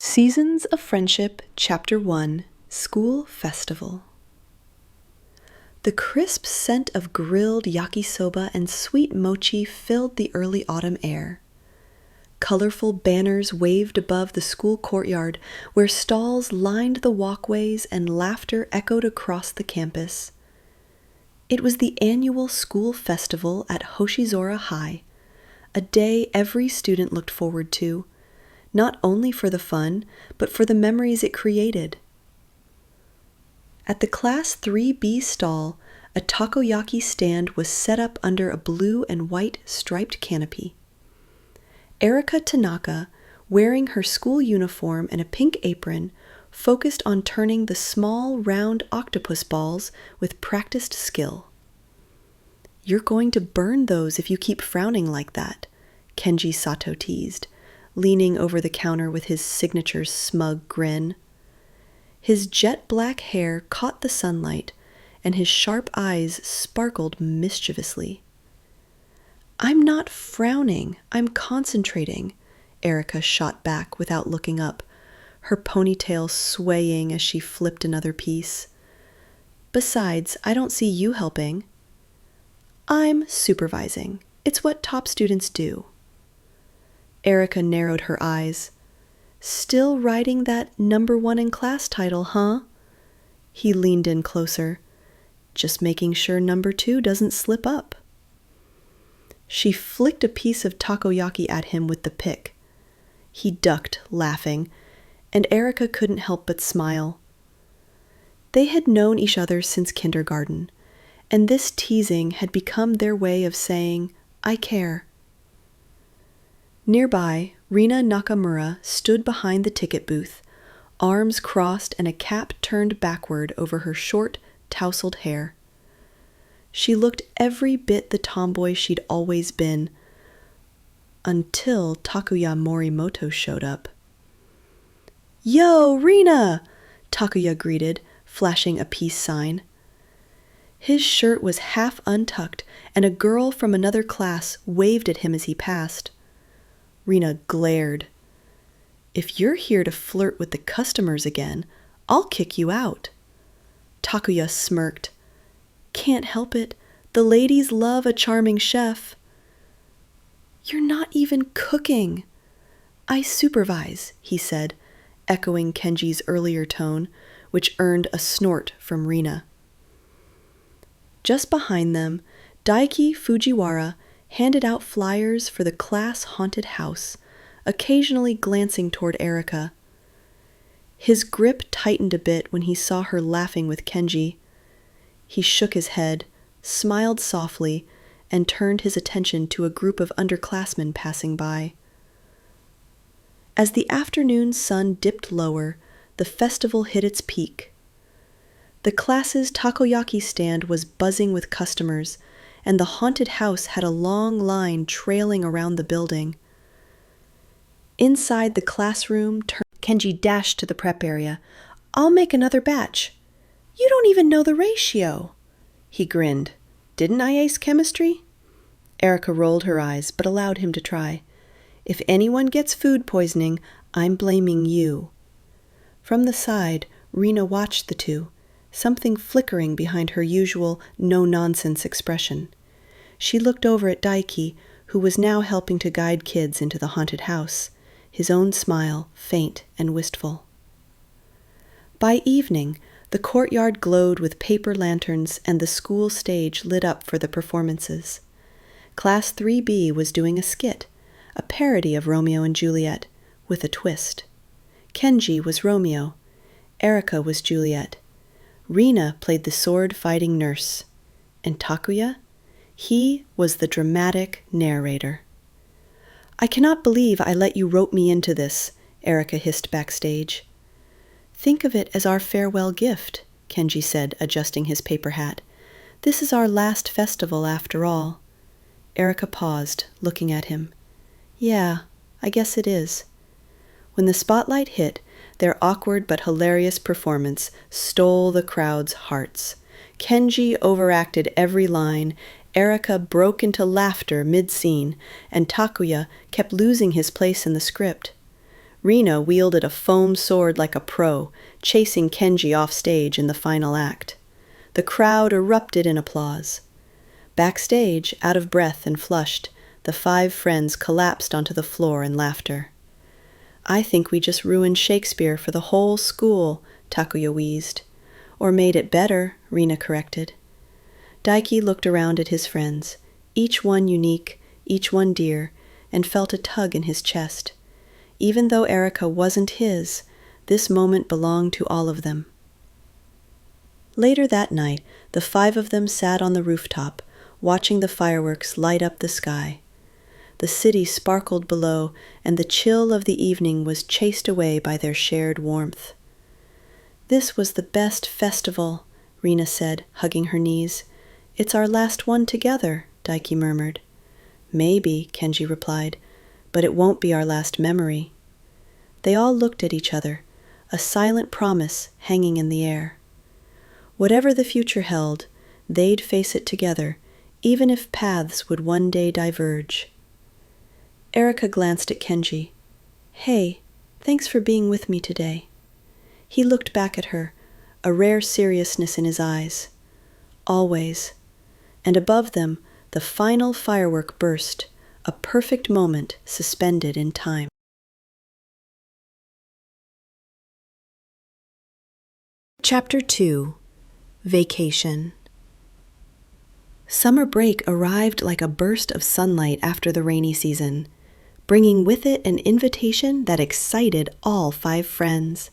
Seasons of Friendship, Chapter 1, School Festival. The crisp scent of grilled yakisoba and sweet mochi filled the early autumn air. Colorful banners waved above the school courtyard, where stalls lined the walkways and laughter echoed across the campus. It was the annual school festival at Hoshizora High, a day every student looked forward to, not only for the fun, but for the memories it created. At the Class 3B stall, a takoyaki stand was set up under a blue and white striped canopy. Erika Tanaka, wearing her school uniform and a pink apron, focused on turning the small, round octopus balls with practiced skill. "You're going to burn those if you keep frowning like that," Kenji Sato teased, leaning over the counter with his signature smug grin. His jet-black hair caught the sunlight, and his sharp eyes sparkled mischievously. "I'm not frowning, I'm concentrating," Erika shot back without looking up, her ponytail swaying as she flipped another piece. "Besides, I don't see you helping." "I'm supervising. It's what top students do." Erika narrowed her eyes. "Still riding that number 1 in class title, huh?" He leaned in closer. "Just making sure number 2 doesn't slip up." She flicked a piece of takoyaki at him with the pick. He ducked, laughing, and Erika couldn't help but smile. They had known each other since kindergarten, and this teasing had become their way of saying, "I care." Nearby, Rina Nakamura stood behind the ticket booth, arms crossed and a cap turned backward over her short, tousled hair. She looked every bit the tomboy she'd always been, until Takuya Morimoto showed up. "Yo, Rina!" Takuya greeted, flashing a peace sign. His shirt was half untucked, and a girl from another class waved at him as he passed. Rina glared. "If you're here to flirt with the customers again, I'll kick you out." Takuya smirked. "Can't help it. The ladies love a charming chef." "You're not even cooking." "I supervise," he said, echoing Kenji's earlier tone, which earned a snort from Rina. Just behind them, Daiki Fujiwara handed out flyers for the class-haunted house, occasionally glancing toward Erika. His grip tightened a bit when he saw her laughing with Kenji. He shook his head, smiled softly, and turned his attention to a group of underclassmen passing by. As the afternoon sun dipped lower, the festival hit its peak. The class's takoyaki stand was buzzing with customers, and the haunted house had a long line trailing around the building. Inside the classroom, Kenji dashed to the prep area. "I'll make another batch." "You don't even know the ratio." He grinned. "Didn't I ace chemistry?" Erika rolled her eyes, but allowed him to try. "If anyone gets food poisoning, I'm blaming you." From the side, Rina watched the two, something flickering behind her usual no-nonsense expression. She looked over at Daiki, who was now helping to guide kids into the haunted house, his own smile faint and wistful. By evening, the courtyard glowed with paper lanterns and the school stage lit up for the performances. Class 3B was doing a skit, a parody of Romeo and Juliet, with a twist. Kenji was Romeo. Erika was Juliet. Rina played the sword-fighting nurse. And Takuya? He was the dramatic narrator. "I cannot believe I let you rope me into this," Erika hissed backstage. "Think of it as our farewell gift," Kenji said, adjusting his paper hat. "This is our last festival after all." Erika paused, looking at him. "Yeah, I guess it is." When the spotlight hit, their awkward but hilarious performance stole the crowd's hearts. Kenji overacted every line, Erika broke into laughter mid-scene, and Takuya kept losing his place in the script. Rina wielded a foam sword like a pro, chasing Kenji off stage in the final act. The crowd erupted in applause. Backstage, out of breath and flushed, the 5 friends collapsed onto the floor in laughter. "I think we just ruined Shakespeare for the whole school," Takuya wheezed. "Or made it better," Rina corrected. Daiki looked around at his friends, each one unique, each one dear, and felt a tug in his chest. Even though Erika wasn't his, this moment belonged to all of them. Later that night, the 5 of them sat on the rooftop, watching the fireworks light up the sky. The city sparkled below, and the chill of the evening was chased away by their shared warmth. "This was the best festival," Rina said, hugging her knees. "It's our last one together," Daiki murmured. "Maybe," Kenji replied, "but it won't be our last memory." They all looked at each other, a silent promise hanging in the air. Whatever the future held, they'd face it together, even if paths would one day diverge. Erika glanced at Kenji. "Hey, thanks for being with me today." He looked back at her, a rare seriousness in his eyes. "Always." And above them, the final firework burst, a perfect moment suspended in time. Chapter 2. Vacation. Summer break arrived like a burst of sunlight after the rainy season, bringing with it an invitation that excited all 5 friends.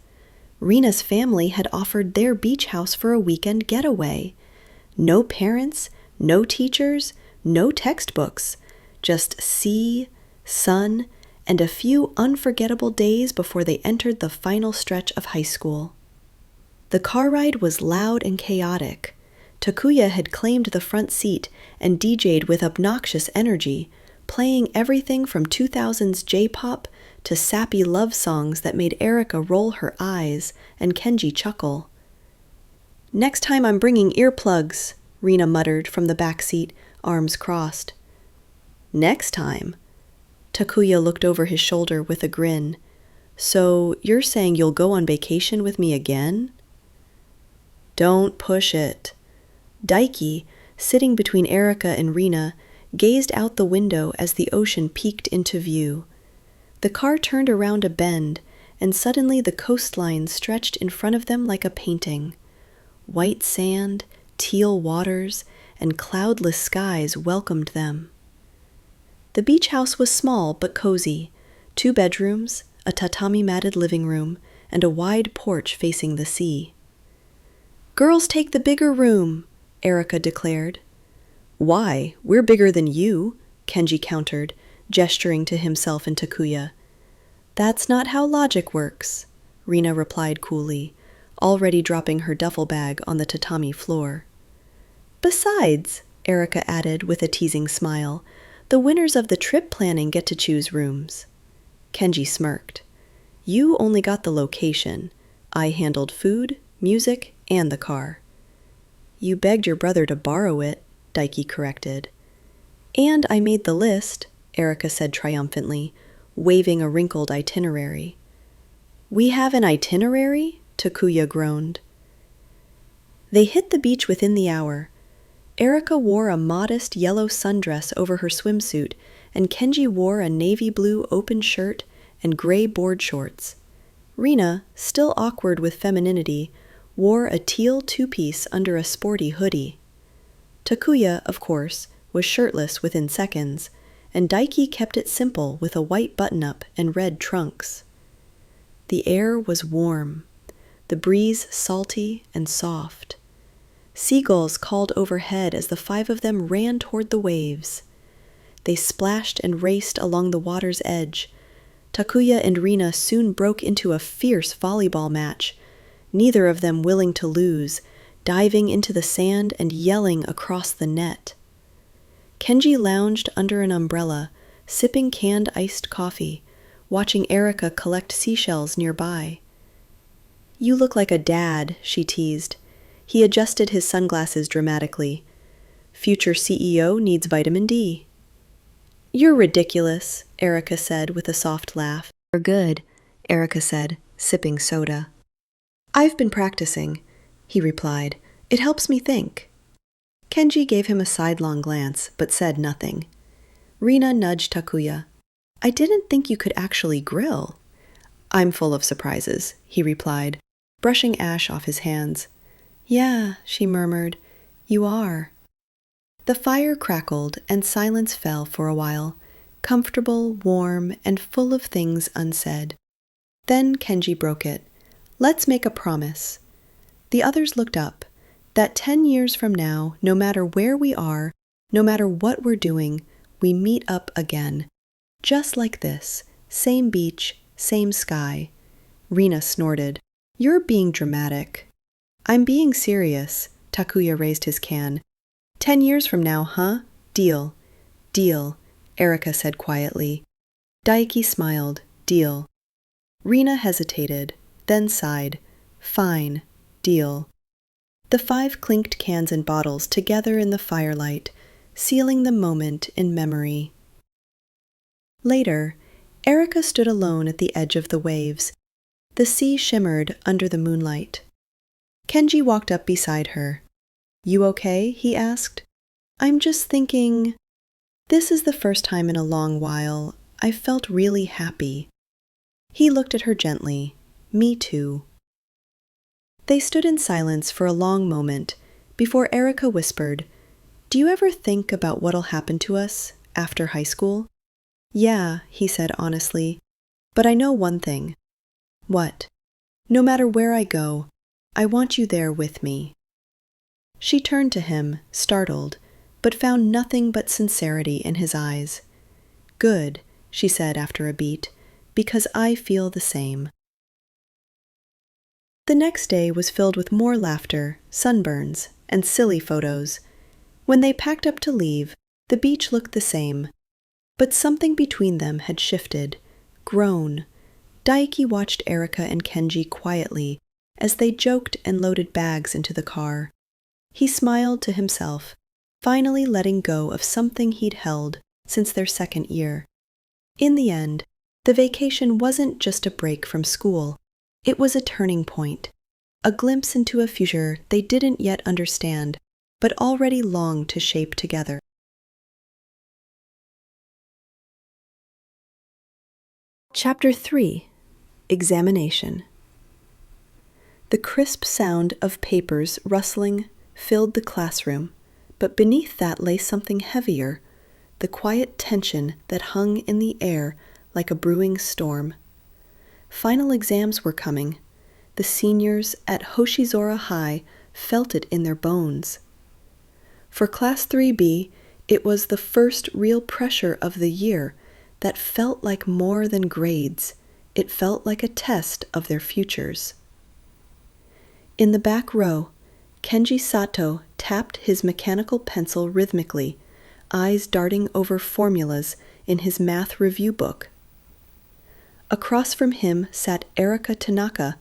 Rina's family had offered their beach house for a weekend getaway. No parents, no teachers, no textbooks, just sea, sun, and a few unforgettable days before they entered the final stretch of high school. The car ride was loud and chaotic. Takuya had claimed the front seat and DJ'd with obnoxious energy, playing everything from 2000s J-pop to sappy love songs that made Erika roll her eyes and Kenji chuckle. "Next time I'm bringing earplugs," Rina muttered from the back seat, arms crossed. "Next time?" Takuya looked over his shoulder with a grin. "So you're saying you'll go on vacation with me again?" "Don't push it." Daiki, sitting between Erika and Rina, gazed out the window as the ocean peeked into view. The car turned around a bend, and suddenly the coastline stretched in front of them like a painting. White sand, teal waters, and cloudless skies welcomed them. The beach house was small but cozy, 2 bedrooms, a tatami-matted living room, and a wide porch facing the sea. "Girls take the bigger room," Erika declared. "Why? We're bigger than you," Kenji countered, gesturing to himself and Takuya. "That's not how logic works," Rina replied coolly, already dropping her duffel bag on the tatami floor. "Besides," Erika added with a teasing smile, "the winners of the trip planning get to choose rooms." Kenji smirked. "You only got the location. I handled food, music, and the car." "You begged your brother to borrow it," Daiki corrected. "And I made the list," Erika said triumphantly, waving a wrinkled itinerary. "We have an itinerary?" Takuya groaned. They hit the beach within the hour. Erika wore a modest yellow sundress over her swimsuit, and Kenji wore a navy blue open shirt and gray board shorts. Rina, still awkward with femininity, wore a teal 2-piece under a sporty hoodie. Takuya, of course, was shirtless within seconds, and Daiki kept it simple with a white button-up and red trunks. The air was warm, the breeze salty and soft. Seagulls called overhead as the 5 of them ran toward the waves. They splashed and raced along the water's edge. Takuya and Rina soon broke into a fierce volleyball match, neither of them willing to lose, diving into the sand and yelling across the net. Kenji lounged under an umbrella, sipping canned iced coffee, watching Erika collect seashells nearby. "You look like a dad," she teased. He adjusted his sunglasses dramatically. "Future CEO needs vitamin D." "You're ridiculous," Erika said with a soft laugh. "You're good," Erika said, sipping soda. I've been practicing, he replied. It helps me think. Kenji gave him a sidelong glance, but said nothing. Rina nudged Takuya. I didn't think you could actually grill. I'm full of surprises, he replied, brushing ash off his hands. Yeah, she murmured, you are. The fire crackled and silence fell for a while, comfortable, warm, and full of things unsaid. Then Kenji broke it. Let's make a promise. The others looked up, that 10 years from now, no matter where we are, no matter what we're doing, we meet up again. Just like this, same beach, same sky. Rina snorted. You're being dramatic. I'm being serious, Takuya raised his can. 10 years from now, huh? Deal. Deal, Erika said quietly. Daiki smiled. Deal. Rina hesitated, then sighed. Fine. Deal. The 5 clinked cans and bottles together in the firelight, sealing the moment in memory. Later, Erika stood alone at the edge of the waves. The sea shimmered under the moonlight. Kenji walked up beside her. You okay? He asked. I'm just thinking. This is the first time in a long while I felt really happy. He looked at her gently. Me too. They stood in silence for a long moment before Erika whispered, Do you ever think about what'll happen to us after high school? Yeah, he said honestly, but I know one thing. What? No matter where I go, I want you there with me. She turned to him, startled, but found nothing but sincerity in his eyes. Good, she said after a beat, because I feel the same. The next day was filled with more laughter, sunburns, and silly photos. When they packed up to leave, the beach looked the same. But something between them had shifted, grown. Daiki watched Erika and Kenji quietly as they joked and loaded bags into the car. He smiled to himself, finally letting go of something he'd held since their second year. In the end, the vacation wasn't just a break from school. It was a turning point, a glimpse into a future they didn't yet understand, but already longed to shape together. Chapter 3. Examination. The crisp sound of papers rustling filled the classroom, but beneath that lay something heavier, the quiet tension that hung in the air like a brewing storm. Final exams were coming. The seniors at Hoshizora High felt it in their bones. For Class 3B, it was the first real pressure of the year that felt like more than grades. It felt like a test of their futures. In the back row, Kenji Sato tapped his mechanical pencil rhythmically, eyes darting over formulas in his math review book. Across from him sat Erika Tanaka,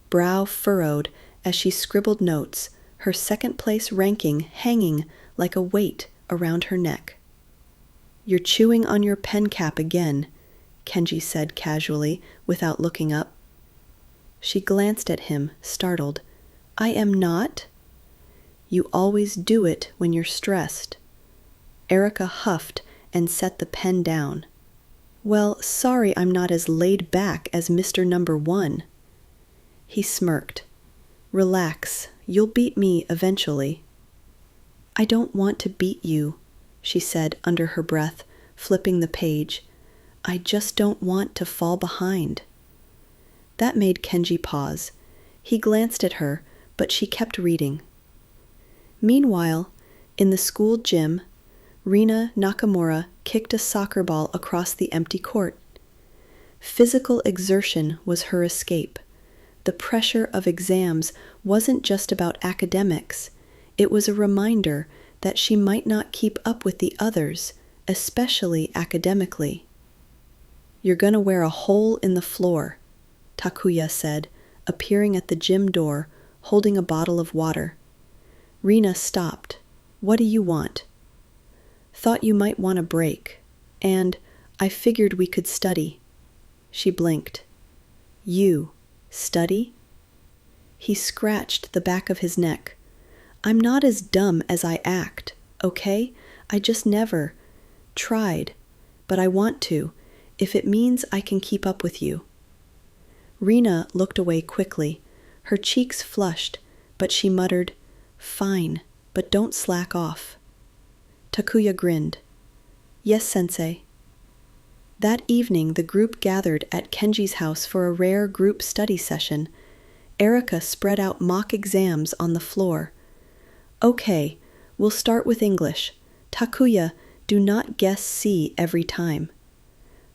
brow furrowed as she scribbled notes, her second-place ranking hanging like a weight around her neck. You're chewing on your pen cap again, Kenji said casually, without looking up. She glanced at him, startled. I am not? You always do it when you're stressed. Erika huffed and set the pen down. Well, sorry I'm not as laid back as Mr. Number 1. He smirked. Relax, you'll beat me eventually. I don't want to beat you, she said under her breath, flipping the page. I just don't want to fall behind. That made Kenji pause. He glanced at her, but she kept reading. Meanwhile, in the school gym, Rina Nakamura kicked a soccer ball across the empty court. Physical exertion was her escape. The pressure of exams wasn't just about academics. It was a reminder that she might not keep up with the others, especially academically. You're gonna wear a hole in the floor, Takuya said, appearing at the gym door, holding a bottle of water. Rina stopped. What do you want? Thought you might want a break, and I figured we could study. She blinked. You, study? He scratched the back of his neck. I'm not as dumb as I act, okay? I just never tried, but I want to, if it means I can keep up with you. Rina looked away quickly. Her cheeks flushed, but she muttered, Fine, but don't slack off. Takuya grinned. Yes, sensei. That evening, the group gathered at Kenji's house for a rare group study session. Erika spread out mock exams on the floor. Okay, we'll start with English. Takuya, do not guess C every time.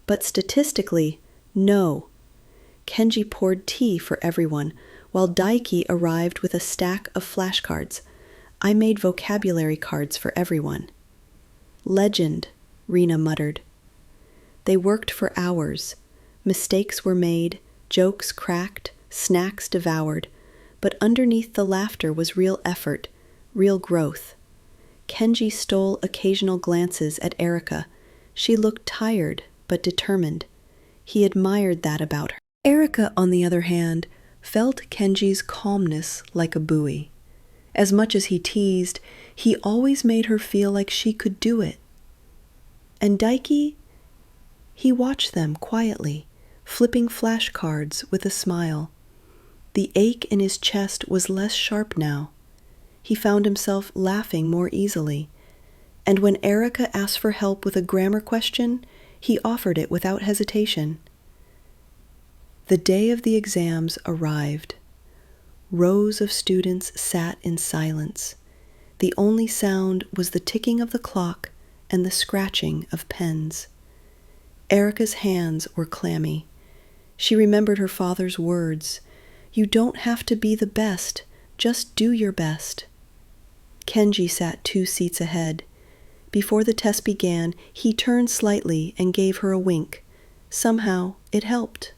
But statistically, no. Kenji poured tea for everyone, while Daiki arrived with a stack of flashcards. I made vocabulary cards for everyone. Legend, Rina muttered. They worked for hours. Mistakes were made, jokes cracked, snacks devoured, but underneath the laughter was real effort, real growth. Kenji stole occasional glances at Erika. She looked tired, but determined. He admired that about her. Erika, on the other hand, felt Kenji's calmness like a buoy. As much as he teased, he always made her feel like she could do it. And Daiki? He watched them quietly, flipping flashcards with a smile. The ache in his chest was less sharp now. He found himself laughing more easily, and when Erika asked for help with a grammar question, he offered it without hesitation. The day of the exams arrived. Rows of students sat in silence. The only sound was the ticking of the clock and the scratching of pens. Erika's hands were clammy. She remembered her father's words, You don't have to be the best, just do your best. Kenji sat 2 seats ahead. Before the test began, he turned slightly and gave her a wink. Somehow, it helped.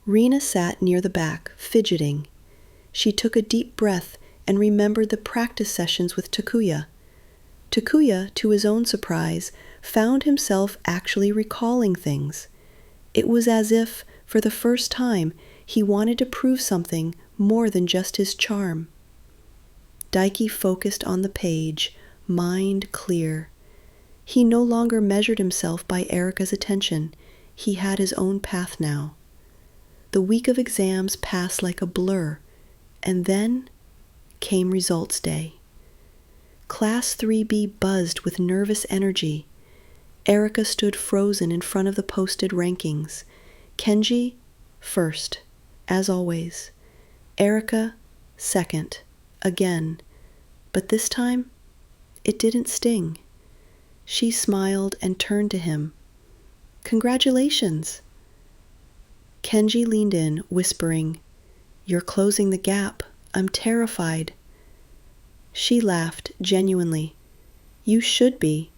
Rina sat near the back, fidgeting. She took a deep breath and remembered the practice sessions with Takuya. Takuya, to his own surprise, found himself actually recalling things. It was as if, for the first time, he wanted to prove something more than just his charm. Daiki focused on the page, mind clear. He no longer measured himself by Erika's attention. He had his own path now. The week of exams passed like a blur, and then came results day. Class 3B buzzed with nervous energy. Erika stood frozen in front of the posted rankings. Kenji, first, as always. Erika, second, again. But this time, it didn't sting. She smiled and turned to him. Congratulations. Kenji leaned in, whispering, You're closing the gap. I'm terrified. She laughed, genuinely. You should be.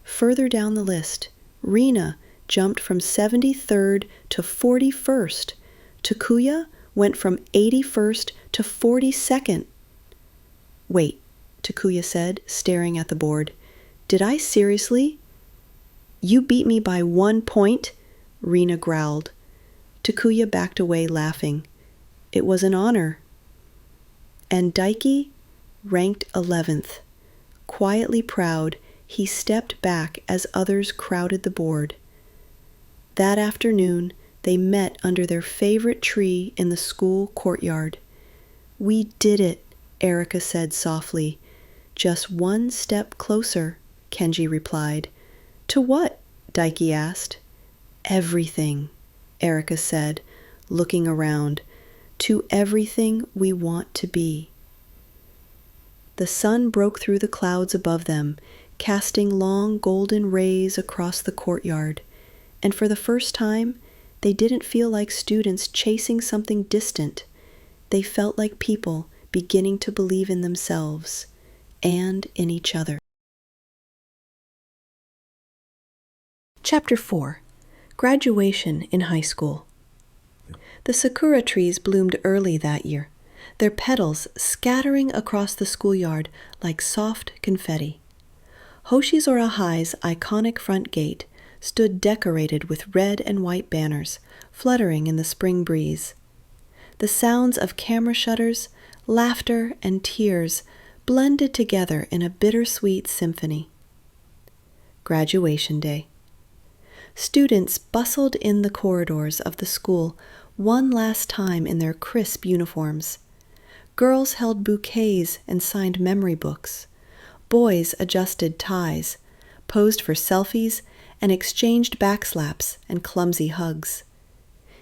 Further down the list, Rina jumped from 73rd to 41st. Takuya went from 81st to 42nd. Wait, Takuya said, staring at the board. Did I seriously? You beat me by 1 point, Rina growled. Takuya backed away, laughing. It was an honor. And Daiki ranked 11th. Quietly proud, he stepped back as others crowded the board. That afternoon, they met under their favorite tree in the school courtyard. We did it, Erika said softly. Just 1 step closer, Kenji replied. To what? Daiki asked. Everything, Erika said, looking around. To everything we want to be. The sun broke through the clouds above them, casting long golden rays across the courtyard, and for the first time, they didn't feel like students chasing something distant. They felt like people beginning to believe in themselves and in each other. Chapter 4. Graduation in High School. The sakura trees bloomed early that year, their petals scattering across the schoolyard like soft confetti. Hoshizora High's iconic front gate stood decorated with red and white banners fluttering in the spring breeze. The sounds of camera shutters, laughter, and tears blended together in a bittersweet symphony. Graduation day. Students bustled in the corridors of the school one last time in their crisp uniforms. Girls held bouquets and signed memory books. Boys adjusted ties, posed for selfies, and exchanged backslaps and clumsy hugs.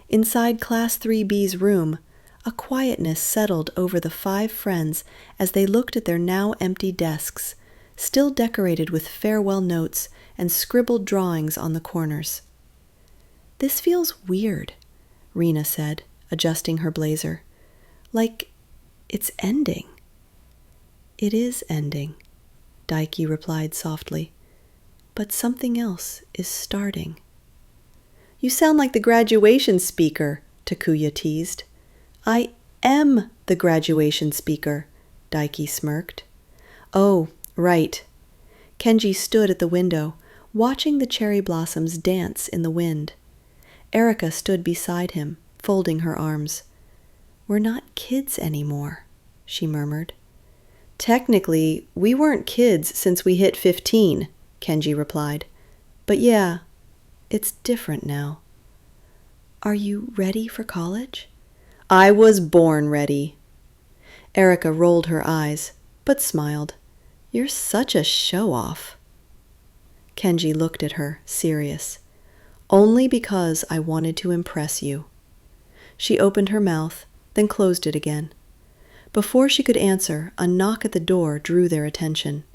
Inside Class 3B's room, a quietness settled over the 5 friends as they looked at their now empty desks, still decorated with farewell notes and scribbled drawings on the corners. "This feels weird," Rena said, adjusting her blazer. "Like it's ending." "It is ending," Daisuke replied softly. "But something else is starting." "You sound like the graduation speaker," Takuya teased. "I am the graduation speaker," Daisuke smirked. "Oh, right." Kenji stood at the window, watching the cherry blossoms dance in the wind. Erika stood beside him, folding her arms. "We're not kids anymore," she murmured. "Technically, we weren't kids since we hit 15, Kenji replied. "But yeah, it's different now." "Are you ready for college?" "I was born ready." Erika rolled her eyes, but smiled. "You're such a show-off." Kenji looked at her, serious. "Only because I wanted to impress you." She opened her mouth, then closed it again. Before she could answer, a knock at the door drew their attention.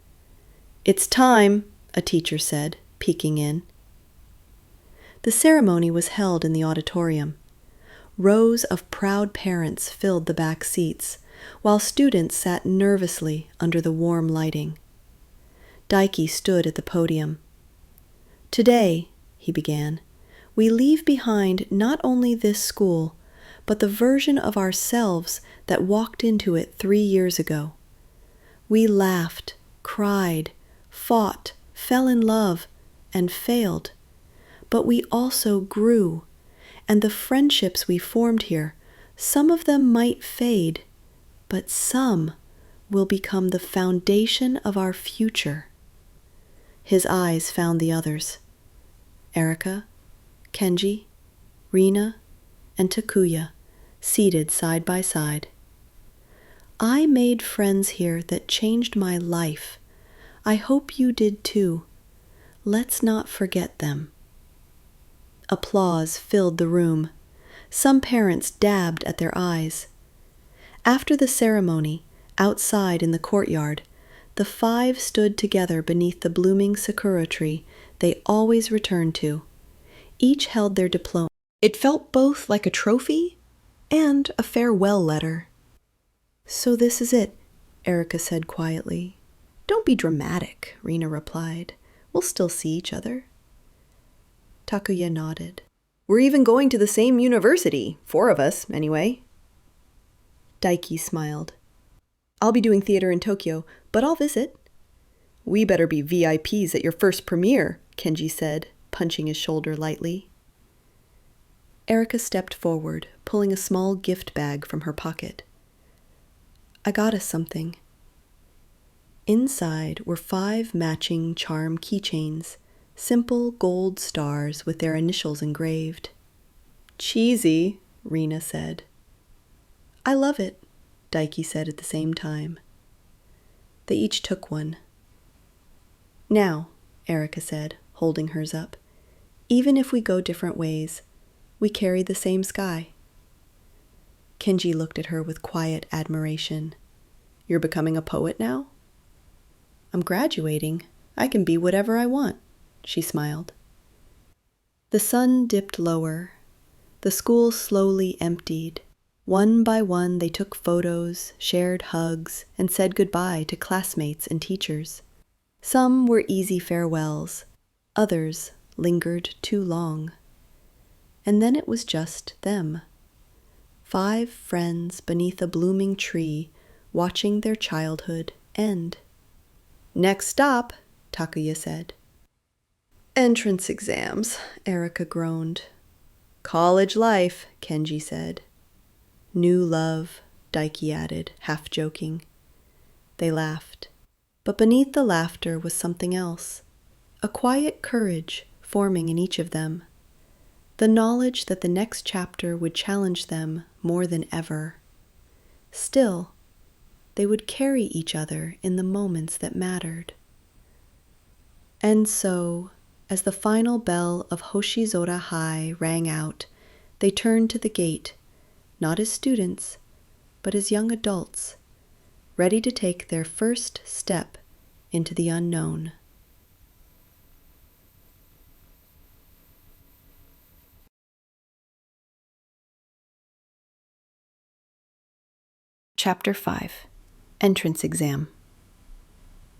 "It's time," a teacher said, peeking in. The ceremony was held in the auditorium. Rows of proud parents filled the back seats, while students sat nervously under the warm lighting. Daisuke stood at the podium. "Today," he began, "we leave behind not only this school, but the version of ourselves that walked into it 3 years ago. We laughed, cried, fought, fell in love, and failed. But we also grew, and the friendships we formed here, some of them might fade, but some will become the foundation of our future." His eyes found the others. Erika, Kenji, Rena, and Takuya, seated side by side. "I made friends here that changed my life. I hope you did too. Let's not forget them." Applause filled the room. Some parents dabbed at their eyes. After the ceremony, outside in the courtyard, the 5 stood together beneath the blooming sakura tree they always returned to. Each held their diploma. It felt both like a trophy and a farewell letter. "So this is it," Erika said quietly. "Don't be dramatic," Rena replied. "We'll still see each other." Takuya nodded. "We're even going to the same university, 4 of us, anyway." Daisuke smiled. "I'll be doing theater in Tokyo, but I'll visit." "We better be VIPs at your first premiere," Kenji said, punching his shoulder lightly. Erika stepped forward, pulling a small gift bag from her pocket. "I got us something." Inside were 5 matching charm keychains, simple gold stars with their initials engraved. "Cheesy," Rena said. "I love it," Daisuke said at the same time. They each took one. "Now," Erika said, holding hers up, "even if we go different ways, we carry the same sky." Kenji looked at her with quiet admiration. "You're becoming a poet now?" "I'm graduating. I can be whatever I want," she smiled. The sun dipped lower. The school slowly emptied. One by one they took photos, shared hugs, and said goodbye to classmates and teachers. Some were easy farewells. Others lingered too long. And then it was just them. 5 friends beneath a blooming tree, watching their childhood end. "Next stop," Takuya said. Entrance exams, Erika groaned. College life, Kenji said. New love, Daiki added, half joking. They laughed. But beneath the laughter was something else. A quiet courage forming in each of them. The knowledge that the next chapter would challenge them more than ever. Still, they would carry each other in the moments that mattered. And so, as the final bell of Hoshizora High rang out, they turned to the gate, not as students, but as young adults, ready to take their first step into the unknown. Chapter 5. Entrance Exam.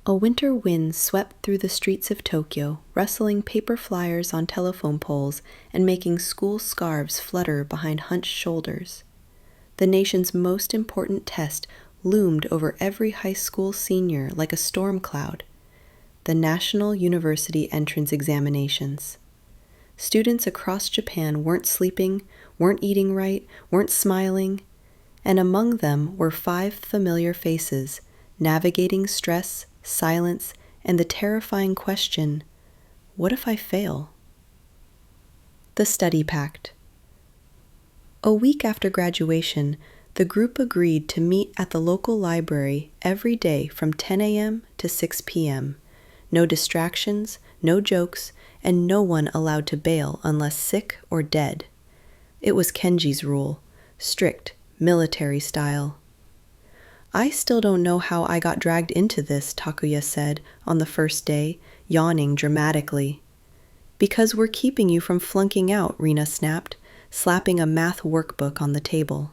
A winter wind swept through the streets of Tokyo, rustling paper flyers on telephone poles and making school scarves flutter behind hunched shoulders. The nation's most important test loomed over every high school senior like a storm cloud. The National University Entrance Examinations. Students across Japan weren't sleeping, weren't eating right, weren't smiling, and among them were 5 familiar faces, navigating stress, silence, and the terrifying question, what if I fail? The Study Pact. A week after graduation, the group agreed to meet at the local library every day from 10 a.m. to 6 p.m. No distractions, no jokes, and no one allowed to bail unless sick or dead. It was Kenji's rule, strict, military style. I still don't know how I got dragged into this, Takuya said on the first day, yawning dramatically. Because we're keeping you from flunking out, Rina snapped, slapping a math workbook on the table.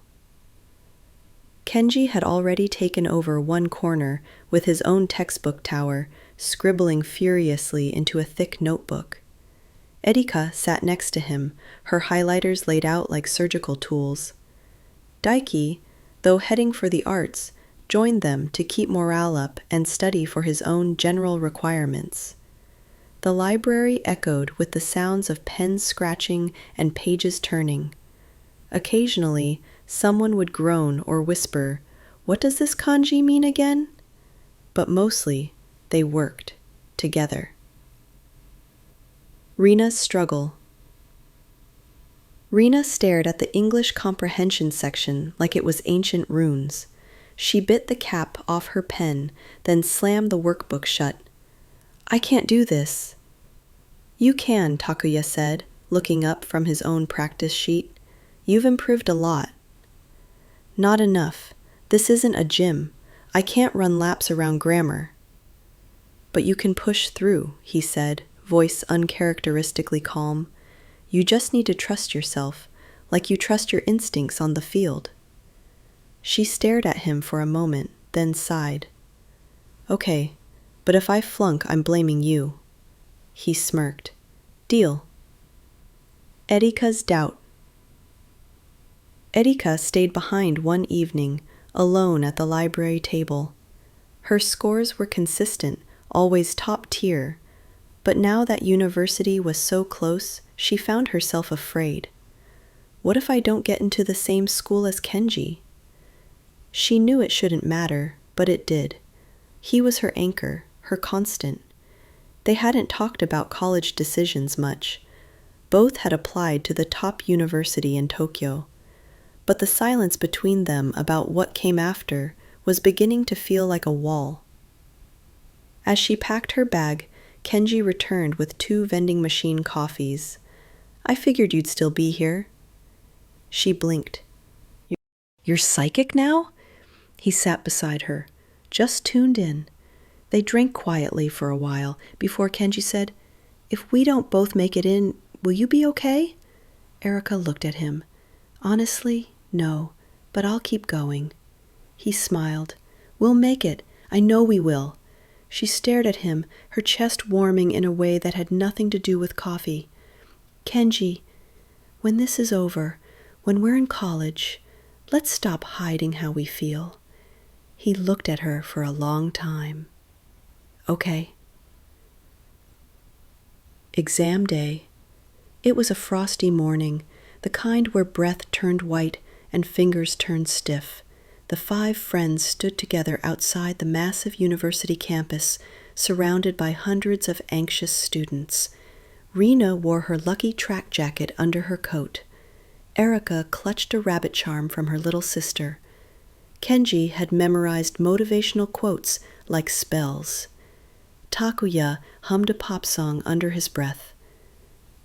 Kenji had already taken over one corner with his own textbook tower, scribbling furiously into a thick notebook. Erika sat next to him, her highlighters laid out like surgical tools. Daiki, though heading for the arts, joined them to keep morale up and study for his own general requirements. The library echoed with the sounds of pens scratching and pages turning. Occasionally, someone would groan or whisper, "What does this kanji mean again?" But mostly, they worked together. Rina's struggle. Rina stared at the English comprehension section like it was ancient runes. She bit the cap off her pen, then slammed the workbook shut. "I can't do this." "You can," Takuya said, looking up from his own practice sheet. "You've improved a lot." "Not enough. This isn't a gym. I can't run laps around grammar." "But you can push through," he said, voice uncharacteristically calm. "You just need to trust yourself, like you trust your instincts on the field." She stared at him for a moment, then sighed. "Okay, but if I flunk, I'm blaming you." He smirked. "Deal." Erika's doubt. Erika stayed behind one evening, alone at the library table. Her scores were consistent, always top tier, but now that university was so close, she found herself afraid. What if I don't get into the same school as Kenji? She knew it shouldn't matter, but it did. He was her anchor, her constant. They hadn't talked about college decisions much. Both had applied to the top university in Tokyo. But the silence between them about what came after was beginning to feel like a wall. As she packed her bag, Kenji returned with 2 vending machine coffees. "I figured you'd still be here." She blinked. "You're psychic now?" He sat beside her, just tuned in. They drank quietly for a while before Kenji said, "If we don't both make it in, will you be okay?" Erika looked at him. "Honestly, no, but I'll keep going." He smiled. "We'll make it. I know we will." She stared at him, her chest warming in a way that had nothing to do with coffee. "Kenji, when this is over, when we're in college, let's stop hiding how we feel." He looked at her for a long time. "Okay." Exam day. It was a frosty morning, the kind where breath turned white and fingers turned stiff. The 5 friends stood together outside the massive university campus, surrounded by hundreds of anxious students. Rina wore her lucky track jacket under her coat. Erika clutched a rabbit charm from her little sister. Kenji had memorized motivational quotes like spells. Takuya hummed a pop song under his breath.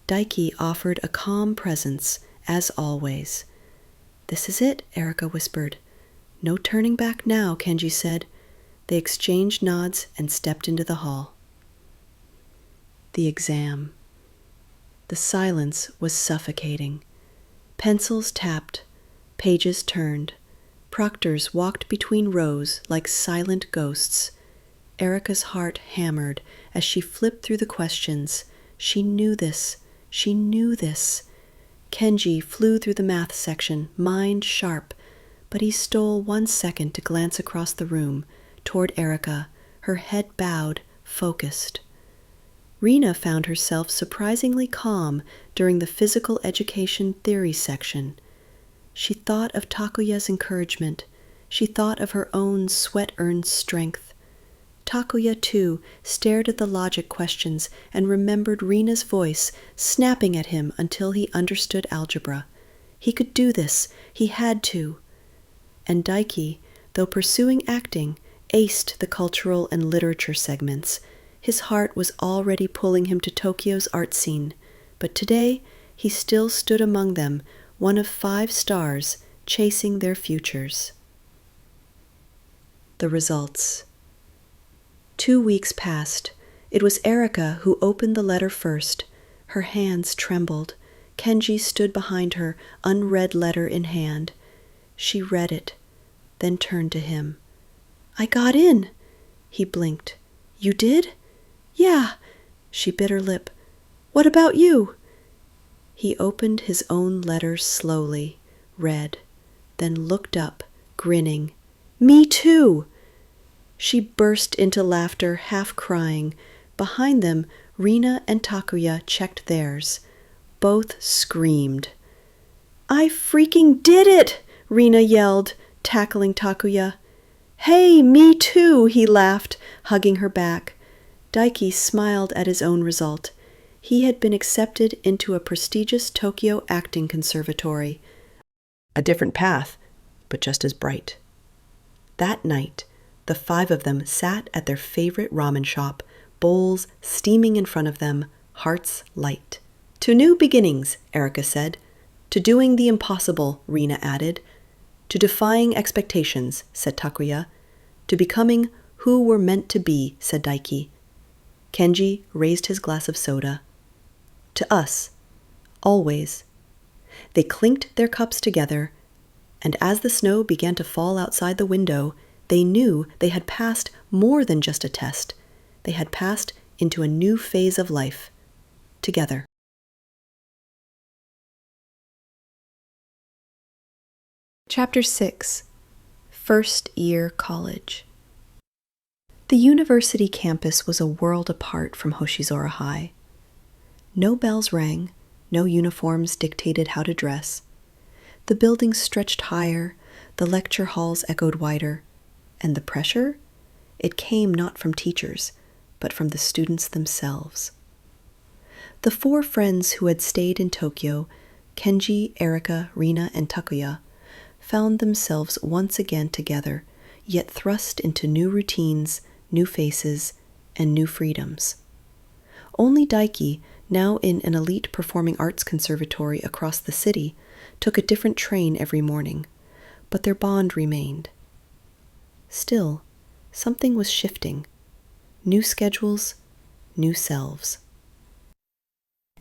Daiki offered a calm presence, as always. "This is it," Erika whispered. "No turning back now," Kenji said. They exchanged nods and stepped into the hall. The exam. The silence was suffocating. Pencils tapped, pages turned. Proctors walked between rows like silent ghosts. Erika's heart hammered as she flipped through the questions. She knew this. She knew this. Kenji flew through the math section, mind sharp, but he stole 1 second to glance across the room, toward Erika, her head bowed, focused. Rina found herself surprisingly calm during the physical education theory section. She thought of Takuya's encouragement. She thought of her own sweat-earned strength. Takuya, too, stared at the logic questions and remembered Rina's voice snapping at him until he understood algebra. He could do this. He had to. And Daiki, though pursuing acting, aced the cultural and literature segments. His heart was already pulling him to Tokyo's art scene, but today he still stood among them, one of 5 stars, chasing their futures. The results. 2 weeks passed. It was Erika who opened the letter first. Her hands trembled. Kenji stood behind her, unread letter in hand. She read it, then turned to him. "I got in." He blinked. "You did?" "Yeah." She bit her lip. "What about you?" He opened his own letter slowly, read, then looked up, grinning. "Me too!" She burst into laughter, half crying. Behind them, Rina and Takuya checked theirs. Both screamed. "I freaking did it!" Rina yelled, tackling Takuya. "Hey, me too!" he laughed, hugging her back. Daiki smiled at his own result. He had been accepted into a prestigious Tokyo acting conservatory. A different path, but just as bright. That night, the 5 of them sat at their favorite ramen shop, bowls steaming in front of them, hearts light. "To new beginnings," Erika said. "To doing the impossible," Rina added. "To defying expectations," said Takuya. "To becoming who we're meant to be," said Daiki. Kenji raised his glass of soda. "To us, always." They clinked their cups together, and as the snow began to fall outside the window, they knew they had passed more than just a test. They had passed into a new phase of life, together. Chapter 6. First Year College. The university campus was a world apart from Hoshizora High. No bells rang, no uniforms dictated how to dress. The buildings stretched higher, the lecture halls echoed wider, and the pressure? It came not from teachers, but from the students themselves. The 4 friends who had stayed in Tokyo, Kenji, Erika, Rina, and Takuya, found themselves once again together, yet thrust into new routines, new faces, and new freedoms. Only Daiki, now in an elite performing arts conservatory across the city, took a different train every morning, but their bond remained. Still, something was shifting. New schedules, new selves.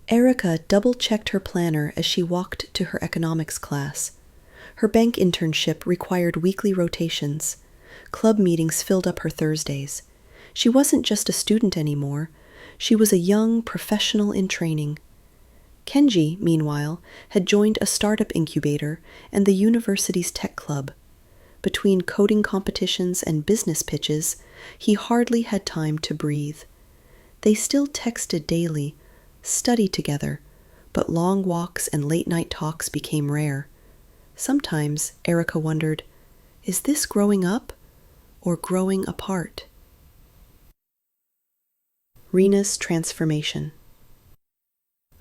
Erika double-checked her planner as she walked to her economics class. Her bank internship required weekly rotations. Club meetings filled up her Thursdays. She wasn't just a student anymore. She was a young professional in training. Kenji, meanwhile, had joined a startup incubator and the university's tech club. Between coding competitions and business pitches, he hardly had time to breathe. They still texted daily, study together, but long walks and late-night talks became rare. Sometimes Erika wondered, is this growing up or growing apart? Rina's transformation.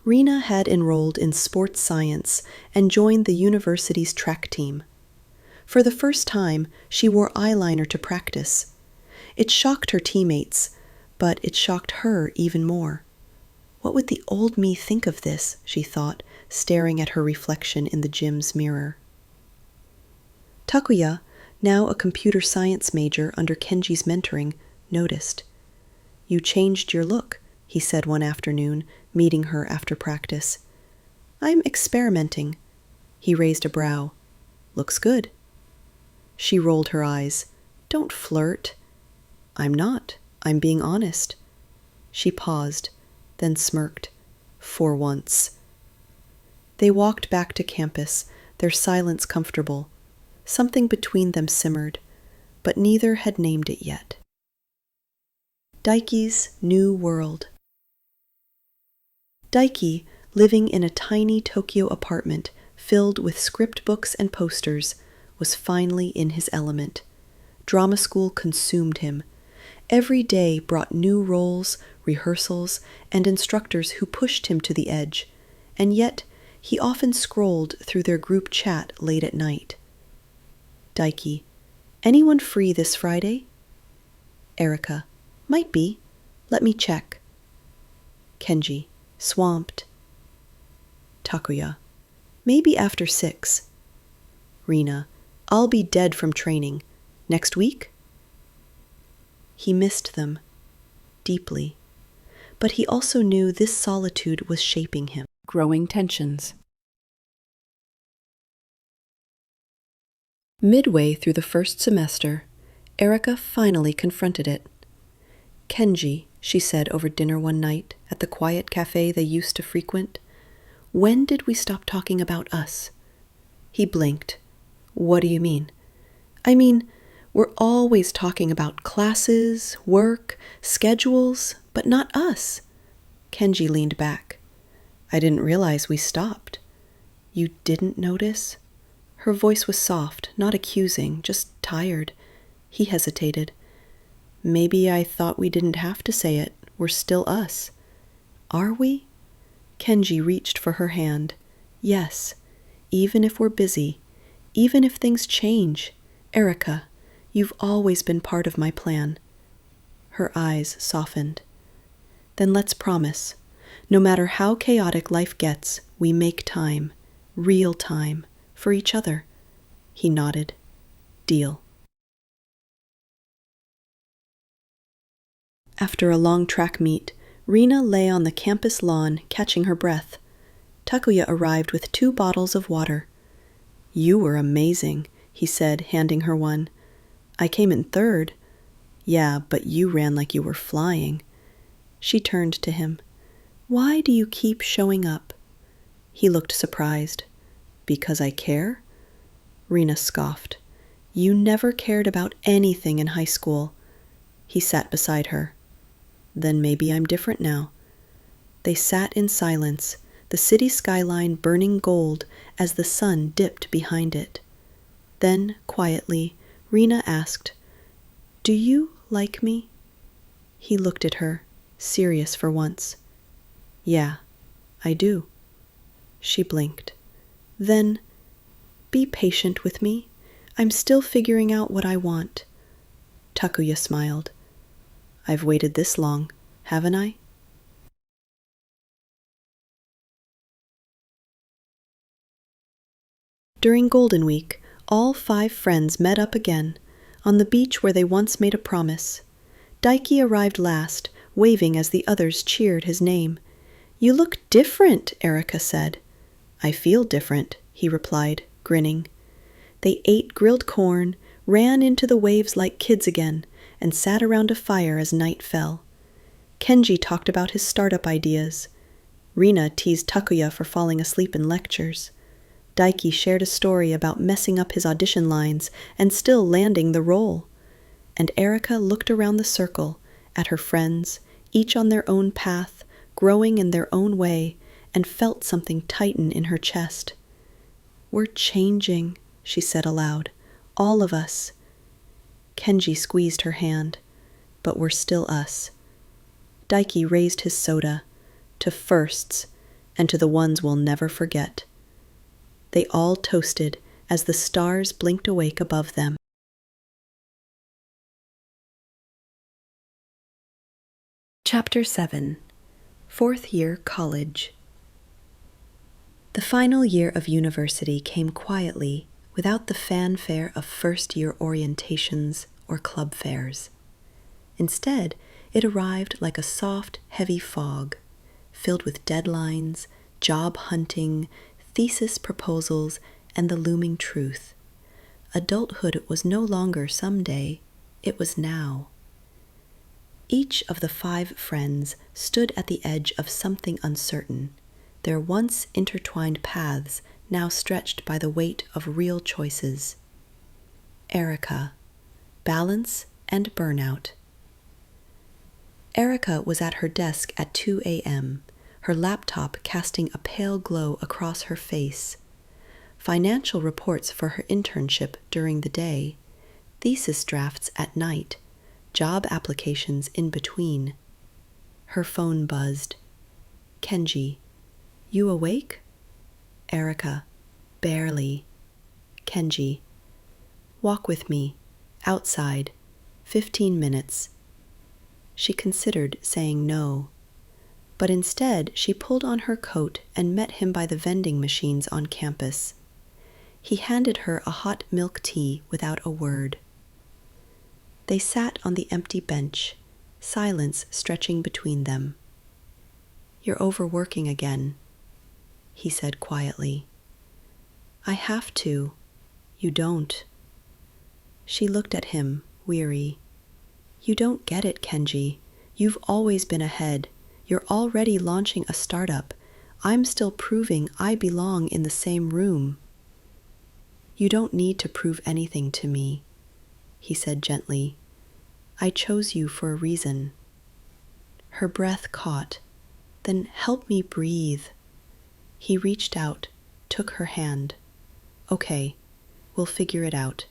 Rina had enrolled in sports science and joined the university's track team. For the first time, she wore eyeliner to practice. It shocked her teammates, but it shocked her even more. What would the old me think of this, she thought, staring at her reflection in the gym's mirror. Takuya, now a computer science major under Kenji's mentoring, noticed. You changed your look, he said one afternoon, meeting her after practice. I'm experimenting. He raised a brow. Looks good. She rolled her eyes. Don't flirt. I'm not. I'm being honest. She paused, then smirked. For once. They walked back to campus, their silence comfortable. Something between them simmered, but neither had named it yet. Daisuke's new world. Daisuke, living in a tiny Tokyo apartment filled with script books and posters, was finally in his element. Drama school consumed him. Every day brought new roles, rehearsals, and instructors who pushed him to the edge, and yet he often scrolled through their group chat late at night. Daisuke, anyone free this Friday? Erika, might be. Let me check. Kenji, swamped. Takuya, maybe after 6. Rina, I'll be dead from training. Next week? He missed them, deeply, but he also knew this solitude was shaping him. Growing tensions. Midway through the first semester, Erika finally confronted it. Kenji, she said over dinner one night at the quiet cafe they used to frequent, when did we stop talking about us? He blinked. What do you mean? I mean, we're always talking about classes, work, schedules, but not us. Kenji leaned back. I didn't realize we stopped. You didn't notice? Her voice was soft, not accusing, just tired. He hesitated. Maybe I thought we didn't have to say it. We're still us. Are we? Kenji reached for her hand. Yes, even if we're busy, even if things change. Erika, you've always been part of my plan. Her eyes softened. Then let's promise, no matter how chaotic life gets, we make time, real time, for each other. He nodded. Deal. After a long track meet, Rina lay on the campus lawn, catching her breath. Takuya arrived with 2 bottles of water. You were amazing, he said, handing her one. I came in 3rd. Yeah, but you ran like you were flying. She turned to him. Why do you keep showing up? He looked surprised. Because I care? Rina scoffed. You never cared about anything in high school. He sat beside her. Then maybe I'm different now. They sat in silence, the city skyline burning gold as the sun dipped behind it. Then, quietly, Rina asked, Do you like me? He looked at her, serious for once. Yeah, I do. She blinked. Then, be patient with me. I'm still figuring out what I want. Takuya smiled. I've waited this long, haven't I? During Golden Week, all 5 friends met up again, on the beach where they once made a promise. Daisuke arrived last, waving as the others cheered his name. You look different, Erika said. I feel different, he replied, grinning. They ate grilled corn, ran into the waves like kids again, and sat around a fire as night fell. Kenji talked about his startup ideas. Rina teased Takuya for falling asleep in lectures. Daisuke shared a story about messing up his audition lines and still landing the role. And Erika looked around the circle, at her friends, each on their own path, growing in their own way, and felt something tighten in her chest. "We're changing," she said aloud. "All of us." Kenji squeezed her hand. "But we're still us." Daiki raised his soda, to firsts, and to the ones we'll never forget. They all toasted as the stars blinked awake above them. Chapter 7. Fourth Year College. The final year of university came quietly, without the fanfare of first-year orientations or club fairs. Instead, it arrived like a soft, heavy fog, filled with deadlines, job hunting, thesis proposals, and the looming truth. Adulthood was no longer someday, it was now. Each of the 5 friends stood at the edge of something uncertain, their once intertwined paths now stretched by the weight of real choices. Erika, balance and burnout. Erika was at her desk at 2 a.m., her laptop casting a pale glow across her face. Financial reports for her internship during the day, thesis drafts at night, job applications in between. Her phone buzzed. "Kenji, you awake?" Erika, "Barely." Kenji, "Walk with me, outside, 15 minutes. She considered saying no, but instead she pulled on her coat and met him by the vending machines on campus. He handed her a hot milk tea without a word. They sat on the empty bench, silence stretching between them. "You're overworking again," he said quietly. "I have to. You don't." She looked at him, weary. "You don't get it, Kenji. You've always been ahead. You're already launching a startup. I'm still proving I belong in the same room." "You don't need to prove anything to me," he said gently. "I chose you for a reason." Her breath caught. "Then help me breathe." He reached out, took her hand. "Okay, we'll figure it out.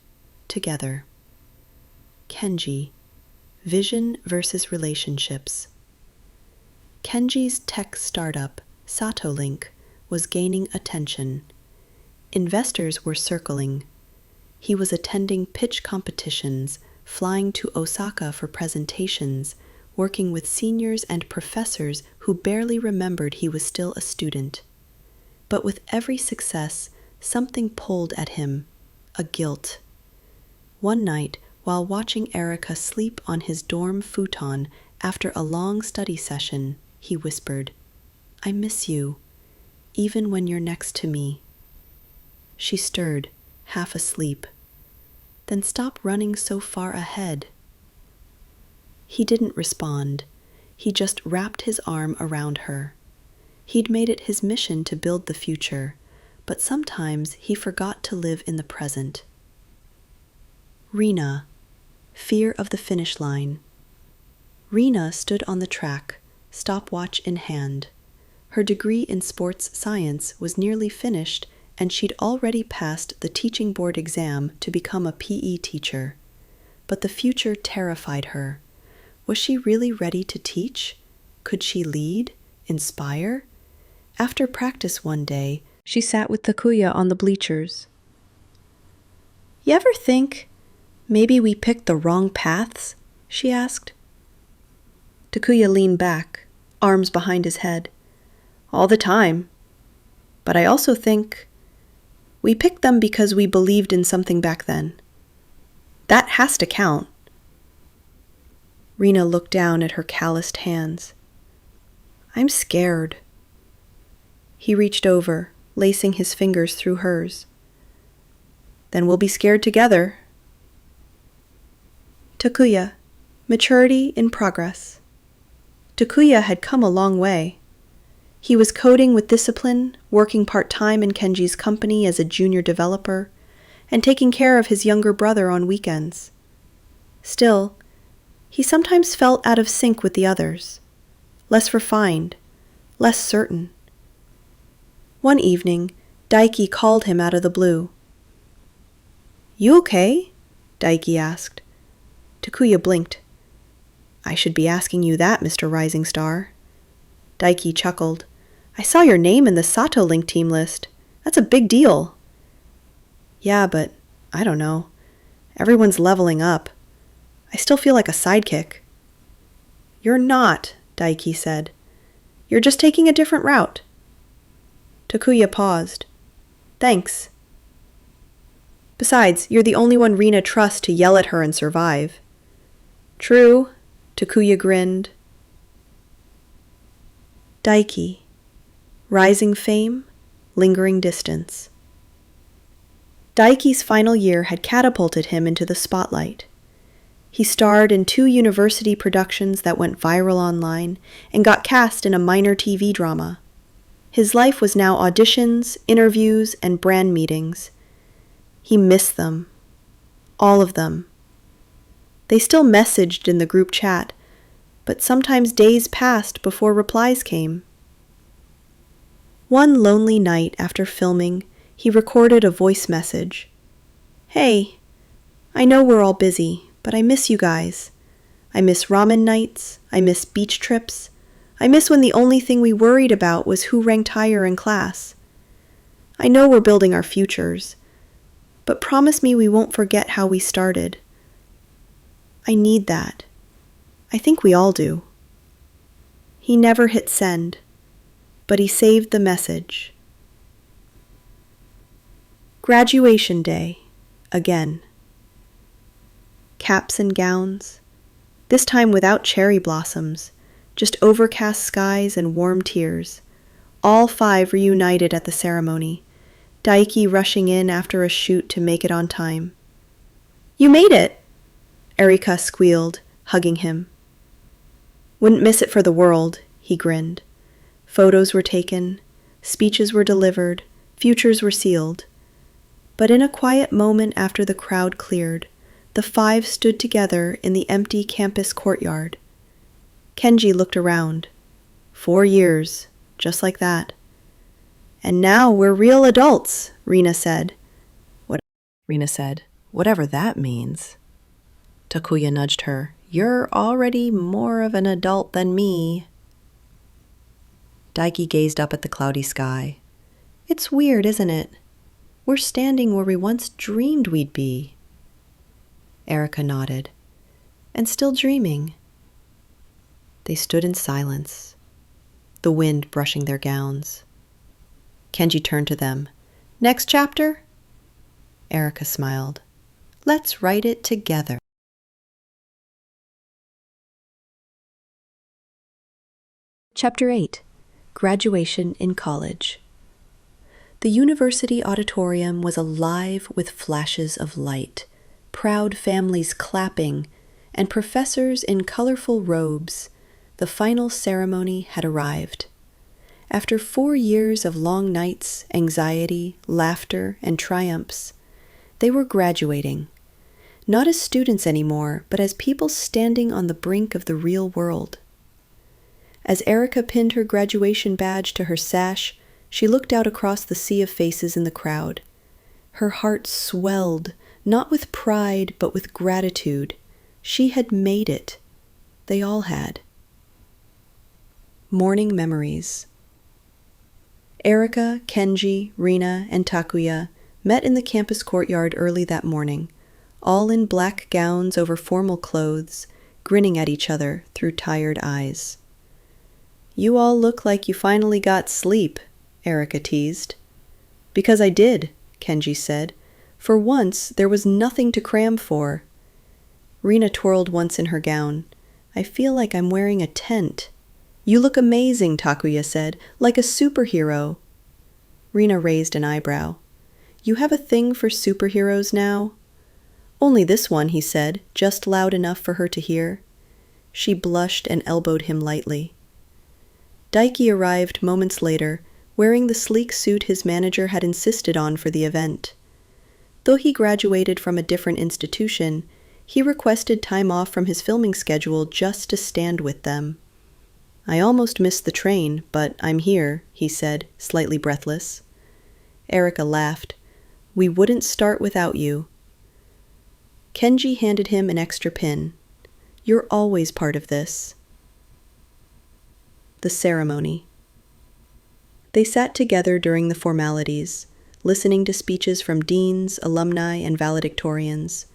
Together." Kenji, vision versus relationships. Kenji's tech startup, SatoLink, was gaining attention. Investors were circling. He was attending pitch competitions, flying to Osaka for presentations, working with seniors and professors who barely remembered he was still a student. But with every success, something pulled at him, a guilt. One night, while watching Erika sleep on his dorm futon after a long study session, he whispered, "I miss you, even when you're next to me." She stirred, half asleep. "Then stop running so far ahead." He didn't respond. He just wrapped his arm around her. He'd made it his mission to build the future, but sometimes he forgot to live in the present. Rina, fear of the finish line. Rina stood on the track, stopwatch in hand. Her degree in sports science was nearly finished, and she'd already passed the teaching board exam to become a PE teacher. But the future terrified her. Was she really ready to teach? Could she lead? Inspire? After practice one day, she sat with Takuya on the bleachers. "You ever think maybe we picked the wrong paths?" she asked. Takuya leaned back, arms behind his head. "All the time. But I also think we picked them because we believed in something back then. That has to count." Rina looked down at her calloused hands. "I'm scared." He reached over, lacing his fingers through hers. "Then we'll be scared together." Takuya, maturity in progress. Takuya had come a long way. He was coding with discipline, working part-time in Kenji's company as a junior developer, and taking care of his younger brother on weekends. Still, he sometimes felt out of sync with the others, less refined, less certain. One evening, Daiki called him out of the blue. "You okay?" Daiki asked. Takuya blinked. "I should be asking you that, Mr. Rising Star." Daiki chuckled. "I saw your name in the Sato Link team list. That's a big deal." "Yeah, but I don't know. Everyone's leveling up. I still feel like a sidekick." "You're not," Daiki said. "You're just taking a different route." Takuya paused. "Thanks. Besides, you're the only one Rina trusts to yell at her and survive." "True," Takuya grinned. Daiki. Rising fame, lingering distance. Daiki's final year had catapulted him into the spotlight. He starred in 2 university productions that went viral online and got cast in a minor TV drama. His life was now auditions, interviews, and brand meetings. He missed them. All of them. They still messaged in the group chat, but sometimes days passed before replies came. One lonely night after filming, he recorded a voice message. "Hey, I know we're all busy, but I miss you guys. I miss ramen nights. I miss beach trips. I miss when the only thing we worried about was who ranked higher in class. I know we're building our futures, but promise me we won't forget how we started. I need that. I think we all do." He never hit send, but he saved the message. Graduation day, again. Caps and gowns, this time without cherry blossoms, just overcast skies and warm tears. All 5 reunited at the ceremony, Daiki rushing in after a shoot to make it on time. "You made it!" Erika squealed, hugging him. "Wouldn't miss it for the world," he grinned. Photos were taken, speeches were delivered, futures were sealed. But in a quiet moment after the crowd cleared, the 5 stood together in the empty campus courtyard. Kenji looked around. 4 years, just like that. "And now we're real adults," Rina said. "Whatever that means." Takuya nudged her. "You're already more of an adult than me." Daiki gazed up at the cloudy sky. "It's weird, isn't it? We're standing where we once dreamed we'd be." Erika nodded. "And still dreaming." They stood in silence, the wind brushing their gowns. Kenji turned to them. "Next chapter?" Erika smiled. "Let's write it together." Chapter 8. Graduation in College. The university auditorium was alive with flashes of light, proud families clapping, and professors in colorful robes. The final ceremony had arrived. After 4 years of long nights, anxiety, laughter, and triumphs, they were graduating, not as students anymore, but as people standing on the brink of the real world. As Erika pinned her graduation badge to her sash, she looked out across the sea of faces in the crowd. Her heart swelled, not with pride, but with gratitude. She had made it. They all had. Morning memories. Erika, Kenji, Rina, and Takuya met in the campus courtyard early that morning, all in black gowns over formal clothes, grinning at each other through tired eyes. "You all look like you finally got sleep," Erika teased. "Because I did," Kenji said. "For once, there was nothing to cram for." Rina twirled once in her gown. "I feel like I'm wearing a tent." "You look amazing," Takuya said, "like a superhero." Rina raised an eyebrow. "You have a thing for superheroes now?" "Only this one," he said, just loud enough for her to hear. She blushed and elbowed him lightly. Daiki arrived moments later, wearing the sleek suit his manager had insisted on for the event. Though he graduated from a different institution, he requested time off from his filming schedule just to stand with them. I almost missed the train, but I'm here, he said, slightly breathless. Erika laughed. We wouldn't start without you. Kenji handed him an extra pin. You're always part of this. The ceremony. They sat together during the formalities, listening to speeches from deans, alumni, and valedictorians.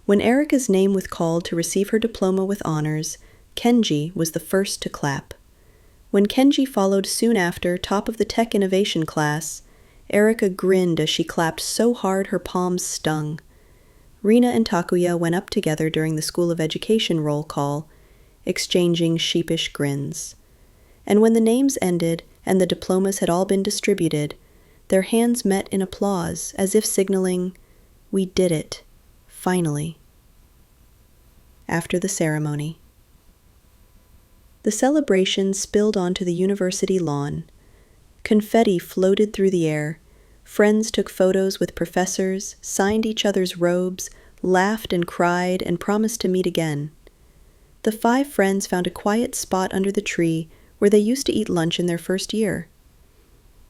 When Erika's name was called to receive her diploma with honors, Kenji was the first to clap. When Kenji followed soon after, top of the tech innovation class, Erika grinned as she clapped so hard her palms stung. Rina and Takuya went up together during the School of Education roll call, exchanging sheepish grins. And when the names ended and the diplomas had all been distributed, their hands met in applause as if signaling, "We did it, finally." After the ceremony. The celebration spilled onto the university lawn. Confetti floated through the air. Friends took photos with professors, signed each other's robes, laughed and cried, and promised to meet again. The 5 friends found a quiet spot under the tree where they used to eat lunch in their first year.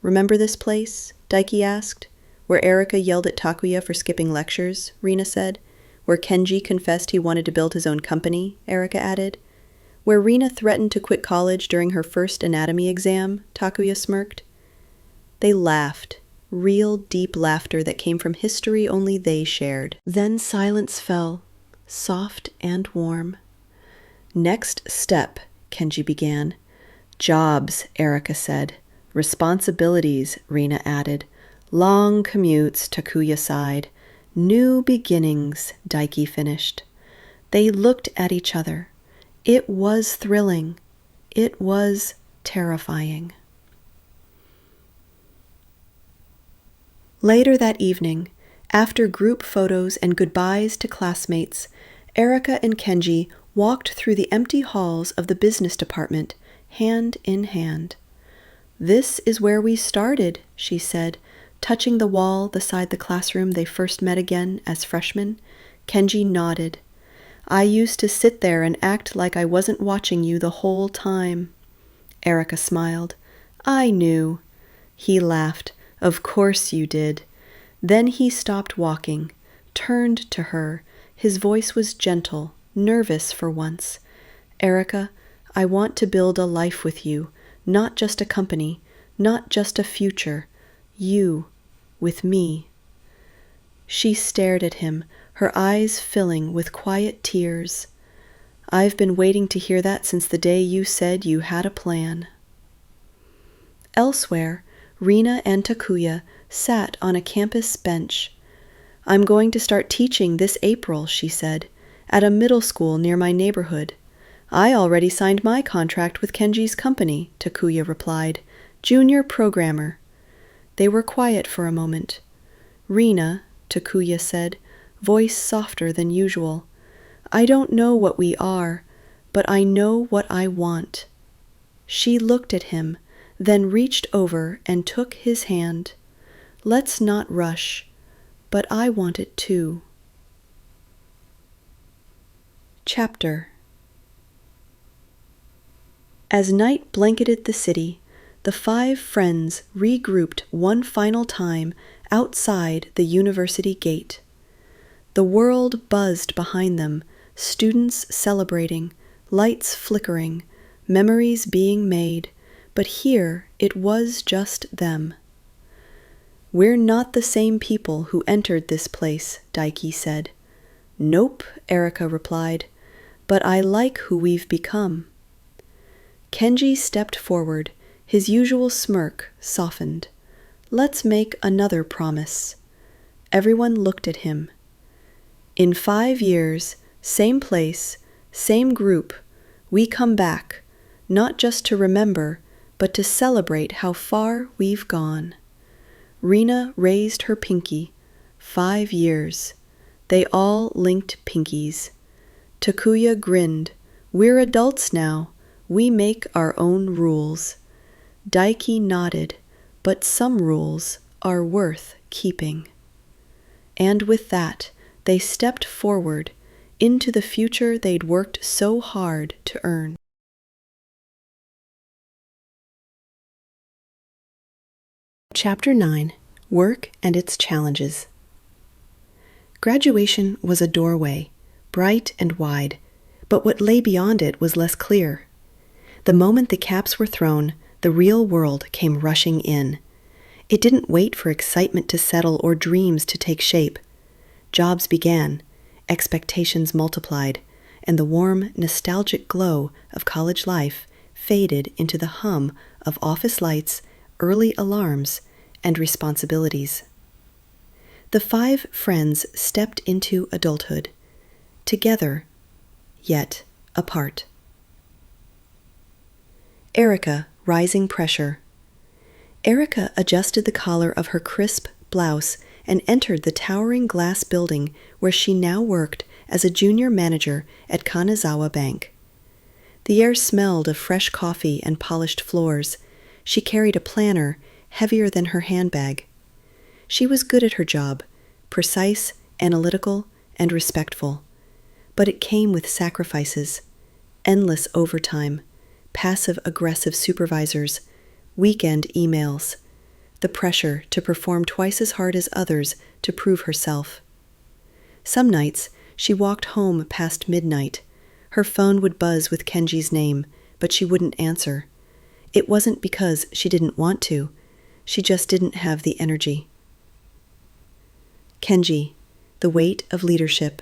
Remember this place? Daiki asked. Where Erika yelled at Takuya for skipping lectures, Rina said. Where Kenji confessed he wanted to build his own company, Erika added. Where Rina threatened to quit college during her first anatomy exam, Takuya smirked. They laughed, real deep laughter that came from history only they shared. Then silence fell, soft and warm. Next step, Kenji began. Jobs, Erika said. Responsibilities, Rina added. Long commutes, Takuya sighed. New beginnings, Daiki finished. They looked at each other. It was thrilling. It was terrifying. Later that evening, after group photos and goodbyes to classmates, Erika and Kenji walked through the empty halls of the business department, hand in hand. This is where we started, she said, touching the wall beside the classroom they first met again as freshmen. Kenji nodded. I used to sit there and act like I wasn't watching you the whole time. Erika smiled. I knew. He laughed. Of course you did. Then he stopped walking, turned to her. His voice was gentle, nervous for once. Erika, I want to build a life with you, not just a company, not just a future. You, with me. She stared at him, her eyes filling with quiet tears. I've been waiting to hear that since the day you said you had a plan. Elsewhere, Rina and Takuya sat on a campus bench. I'm going to start teaching this April, she said, at a middle school near my neighborhood. I already signed my contract with Kenji's company, Takuya replied. Junior programmer. They were quiet for a moment. Rina, Takuya said, voice softer than usual. I don't know what we are, but I know what I want. She looked at him, then reached over and took his hand. Let's not rush, but I want it too. Chapter. As night blanketed the city, the 5 friends regrouped one final time outside the university gate. The world buzzed behind them, students celebrating, lights flickering, memories being made, but here it was just them. We're not the same people who entered this place, Daiki said. Nope, Erika replied, but I like who we've become. Kenji stepped forward, his usual smirk softened. Let's make another promise. Everyone looked at him. In 5 years, same place, same group, we come back, not just to remember, but to celebrate how far we've gone. Rina raised her pinky. 5 years. They all linked pinkies. Takuya grinned. We're adults now. We make our own rules. Daiki nodded, but some rules are worth keeping. And with that, they stepped forward into the future they'd worked so hard to earn. Chapter 9: Work and Its Challenges. Graduation was a doorway, bright and wide, but what lay beyond it was less clear. The moment the caps were thrown, the real world came rushing in. It didn't wait for excitement to settle or dreams to take shape. Jobs began, expectations multiplied, and the warm, nostalgic glow of college life faded into the hum of office lights, early alarms, and responsibilities. The 5 friends stepped into adulthood, together, yet apart. Erika, rising pressure. Erika adjusted the collar of her crisp blouse and entered the towering glass building where she now worked as a junior manager at Kanazawa Bank. The air smelled of fresh coffee and polished floors. She carried a planner heavier than her handbag. She was good at her job, precise, analytical, and respectful. But it came with sacrifices, endless overtime, passive-aggressive supervisors, weekend emails, the pressure to perform twice as hard as others to prove herself. Some nights, she walked home past midnight. Her phone would buzz with Kenji's name, but she wouldn't answer. It wasn't because she didn't want to. She just didn't have the energy. Kenji, the weight of leadership.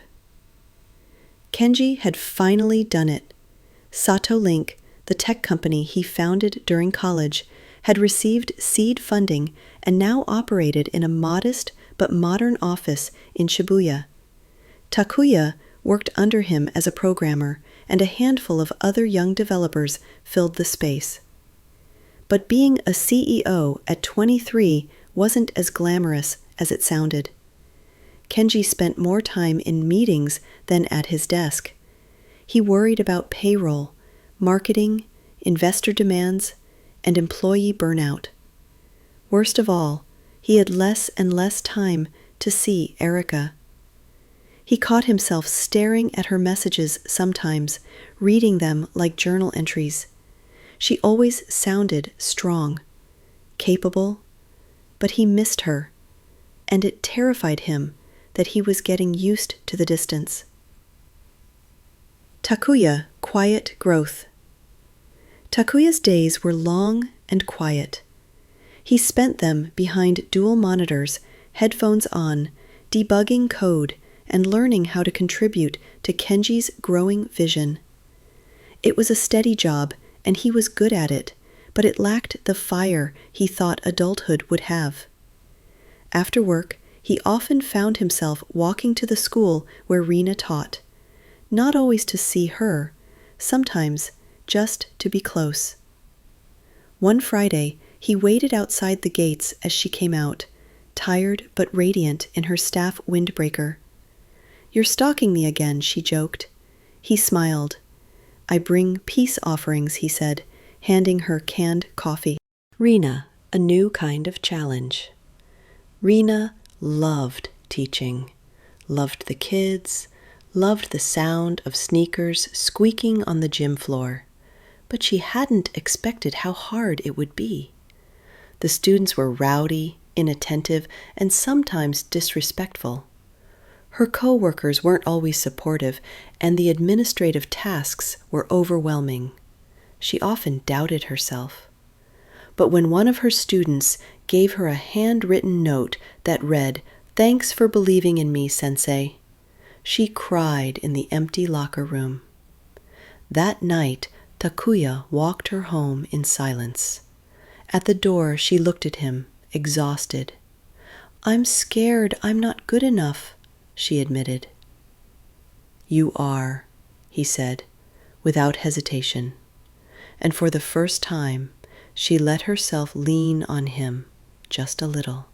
Kenji had finally done it. Sato Link, the tech company he founded during college, had received seed funding and now operated in a modest but modern office in Shibuya. Takuya worked under him as a programmer, and a handful of other young developers filled the space. But being a CEO at 23 wasn't as glamorous as it sounded. Kenji spent more time in meetings than at his desk. He worried about payroll, marketing, investor demands, and employee burnout. Worst of all, he had less and less time to see Erika. He caught himself staring at her messages sometimes, reading them like journal entries. She always sounded strong, capable, but he missed her, and it terrified him that he was getting used to the distance. Takuya, quiet growth. Takuya's days were long and quiet. He spent them behind dual monitors, headphones on, debugging code, and learning how to contribute to Kenji's growing vision. It was a steady job, and he was good at it, but it lacked the fire he thought adulthood would have. After work, he often found himself walking to the school where Rina taught, not always to see her, sometimes just to be close. One Friday, he waited outside the gates as she came out, tired but radiant in her staff windbreaker. "You're stalking me again," she joked. He smiled. "I bring peace offerings," he said, handing her canned coffee. Rina, a new kind of challenge. Rina loved teaching, loved the kids, loved the sound of sneakers squeaking on the gym floor, but she hadn't expected how hard it would be. The students were rowdy, inattentive, and sometimes disrespectful. Her co-workers weren't always supportive, and the administrative tasks were overwhelming. She often doubted herself. But when one of her students gave her a handwritten note that read, "Thanks for believing in me, Sensei," she cried in the empty locker room. That night, Takuya walked her home in silence. At the door, she looked at him, exhausted. "I'm scared I'm not good enough," she admitted. "You are," he said, without hesitation. And for the first time, she let herself lean on him just a little.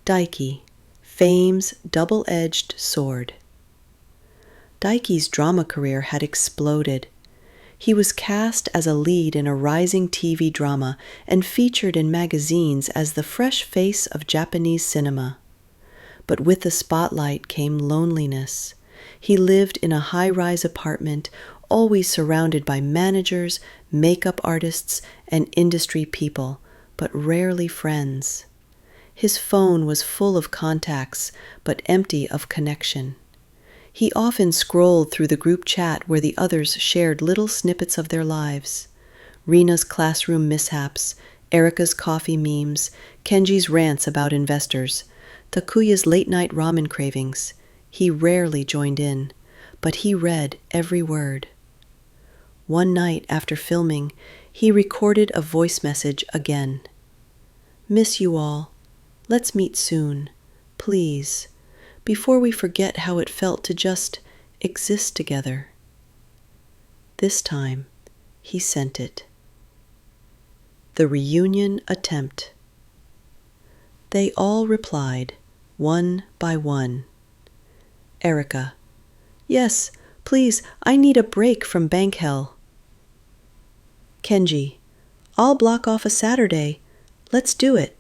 Daiki, fame's double-edged sword. Daiki's drama career had exploded. He was cast as a lead in a rising TV drama and featured in magazines as the fresh face of Japanese cinema. But with the spotlight came loneliness. He lived in a high-rise apartment, always surrounded by managers, makeup artists, and industry people, but rarely friends. His phone was full of contacts, but empty of connection. He often scrolled through the group chat where the others shared little snippets of their lives. Rina's classroom mishaps, Erika's coffee memes, Kenji's rants about investors, Takuya's late-night ramen cravings. He rarely joined in, but he read every word. One night after filming, he recorded a voice message again. "Miss you all. Let's meet soon. Please. Before we forget how it felt to just exist together." This time, he sent it. The reunion attempt. They all replied, one by one. Erika: "Yes, please, I need a break from bank hell." Kenji: "I'll block off a Saturday. Let's do it."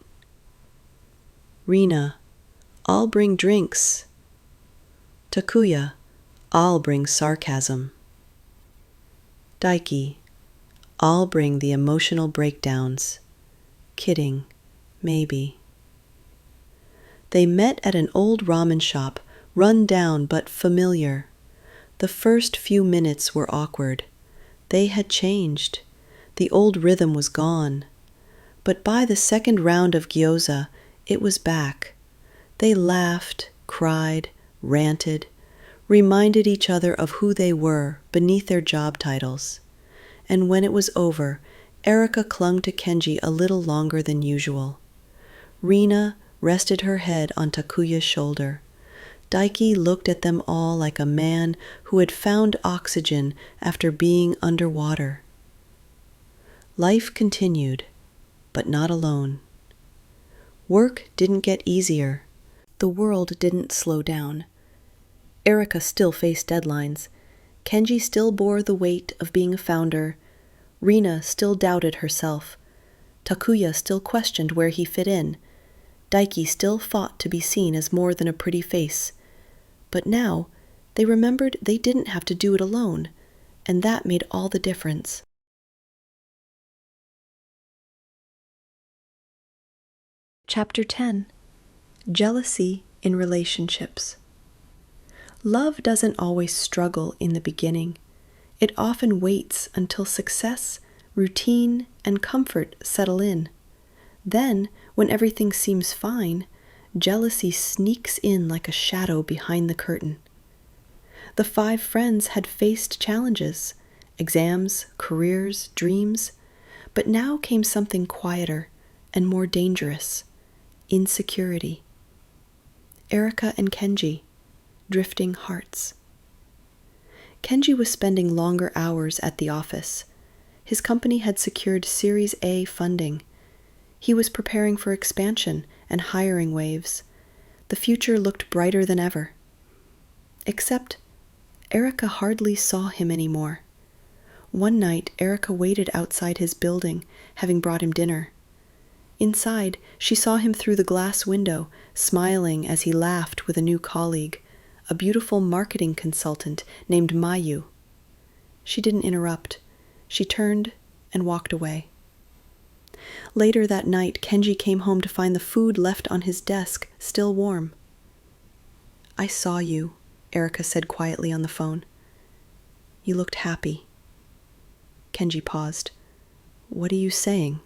Rina: "I'll bring drinks." Takuya: "I'll bring sarcasm." Daiki: "I'll bring the emotional breakdowns. Kidding, maybe." They met at an old ramen shop, run down but familiar. The first few minutes were awkward. They had changed. The old rhythm was gone. But by the second round of gyoza, it was back. They laughed, cried, ranted, reminded each other of who they were beneath their job titles. And when it was over, Erika clung to Kenji a little longer than usual. Rina rested her head on Takuya's shoulder. Daiki looked at them all like a man who had found oxygen after being underwater. Life continued, but not alone. Work didn't get easier. The world didn't slow down. Erika still faced deadlines. Kenji still bore the weight of being a founder. Rina still doubted herself. Takuya still questioned where he fit in. Daiki still fought to be seen as more than a pretty face. But now, they remembered they didn't have to do it alone, and that made all the difference. Chapter 10. Jealousy in Relationships. Love doesn't always struggle in the beginning. It often waits until success, routine, and comfort settle in. Then, when everything seems fine, jealousy sneaks in like a shadow behind the curtain. The 5 friends had faced challenges, exams, careers, dreams, but now came something quieter and more dangerous: insecurity. Erika and Kenji, drifting hearts. Kenji was spending longer hours at the office. His company had secured Series A funding. He was preparing for expansion and hiring waves. The future looked brighter than ever. Except, Erika hardly saw him anymore. One night, Erika waited outside his building, having brought him dinner. Inside, she saw him through the glass window, smiling as he laughed with a new colleague, a beautiful marketing consultant named Mayu. She didn't interrupt. She turned and walked away. Later that night, Kenji came home to find the food left on his desk still warm. "I saw you," Erika said quietly on the phone. "You looked happy." Kenji paused. "What are you saying?"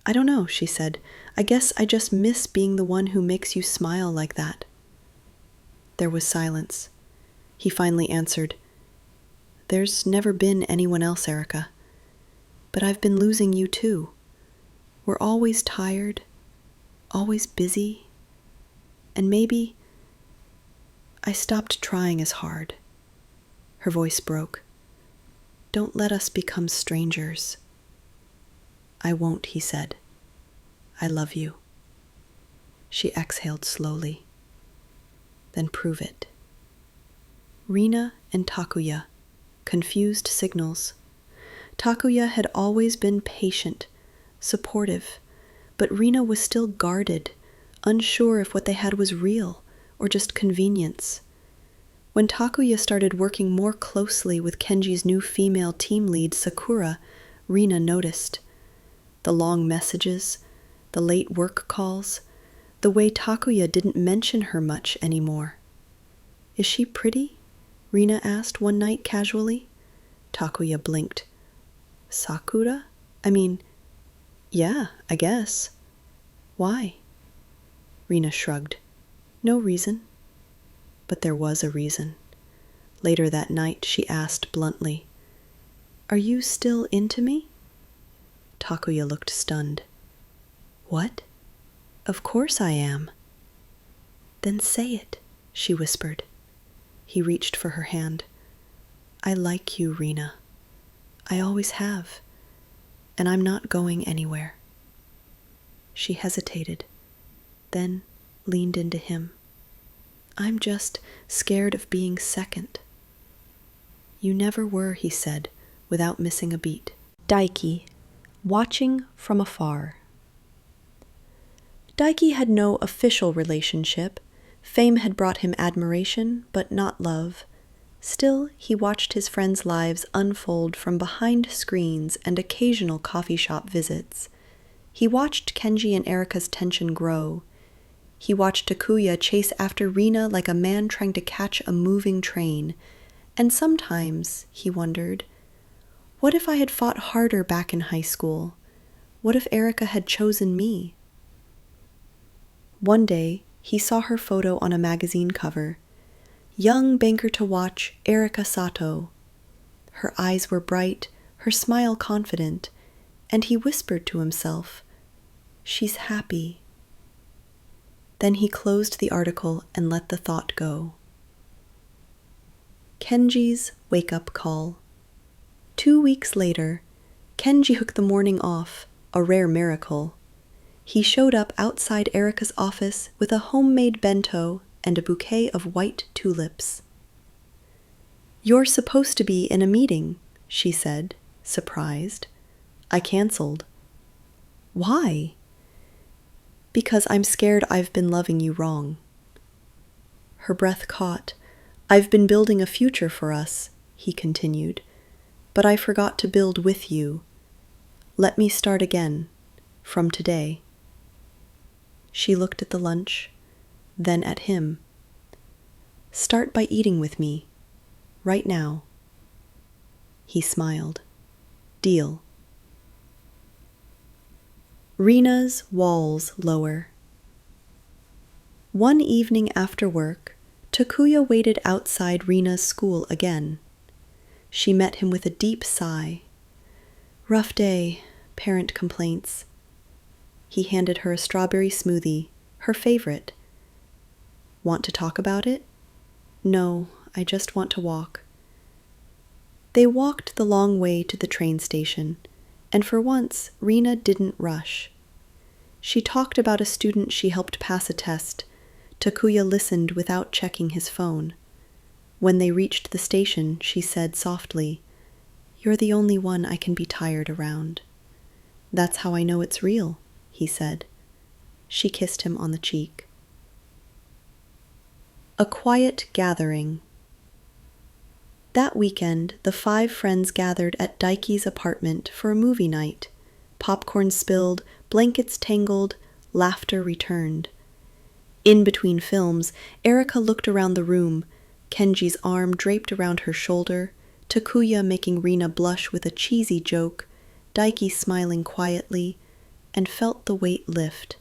"I don't know," she said. "I guess I just miss being the one who makes you smile like that." There was silence. He finally answered, "There's never been anyone else, Erika. But I've been losing you too. We're always tired, always busy, and maybe I stopped trying as hard." Her voice broke. "Don't let us become strangers." "I won't," he said. "I love you." She exhaled slowly. "Then prove it." Rina and Takuya, confused signals. Takuya had always been patient, supportive, but Rina was still guarded, unsure if what they had was real or just convenience. When Takuya started working more closely with Kenji's new female team lead, Sakura, Rina noticed. the long messages, the late work calls, the way Takuya didn't mention her much anymore. "Is she pretty?" Rina asked one night casually. Takuya blinked. "Sakura? Yeah, I guess." "Why?" Rina shrugged. "No reason." But there was a reason. Later that night, she asked bluntly, "Are you still into me?" Takuya looked stunned. "What? Of course I am." "Then say it," she whispered. He reached for her hand. "I like you, Rina. I always have. And I'm not going anywhere." She hesitated, then leaned into him. "I'm just scared of being second." "You never were," he said, without missing a beat. Daiki, watching from afar. Daiki had no official relationship. Fame had brought him admiration, but not love. Still, he watched his friends' lives unfold from behind screens and occasional coffee shop visits. He watched Kenji and Erika's tension grow. He watched Takuya chase after Rina like a man trying to catch a moving train. And sometimes, he wondered, what if I had fought harder back in high school? What if Erika had chosen me? One day, he saw her photo on a magazine cover. Young banker to watch, Erika Sato. Her eyes were bright, her smile confident, and he whispered to himself, "She's happy." Then he closed the article and let the thought go. Kenji's wake-up call. 2 weeks later, Kenji took the morning off, a rare miracle. He showed up outside Erika's office with a homemade bento and a bouquet of white tulips. "You're supposed to be in a meeting," she said, surprised. "I canceled." "Why?" "Because I'm scared I've been loving you wrong." Her breath caught. "I've been building a future for us," he continued, "but I forgot to build with you. Let me start again, from today." She looked at the lunch, then at him. "Start by eating with me, right now." He smiled. "Deal." Rina's walls lower. One evening after work, Takuya waited outside Rina's school again. She met him with a deep sigh. "Rough day, parent complaints." He handed her a strawberry smoothie, her favorite. "Want to talk about it?" "No, I just want to walk." They walked the long way to the train station, and for once, Rina didn't rush. She talked about a student she helped pass a test. Takuya listened without checking his phone. When they reached the station, she said softly, "You're the only one I can be tired around." "That's how I know it's real," he said. She kissed him on the cheek. A quiet gathering. That weekend, the 5 friends gathered at Daiki's apartment for a movie night. Popcorn spilled, blankets tangled, laughter returned. In between films, Erika looked around the room, Kenji's arm draped around her shoulder, Takuya making Rina blush with a cheesy joke, Daiki smiling quietly, and felt the weight lift.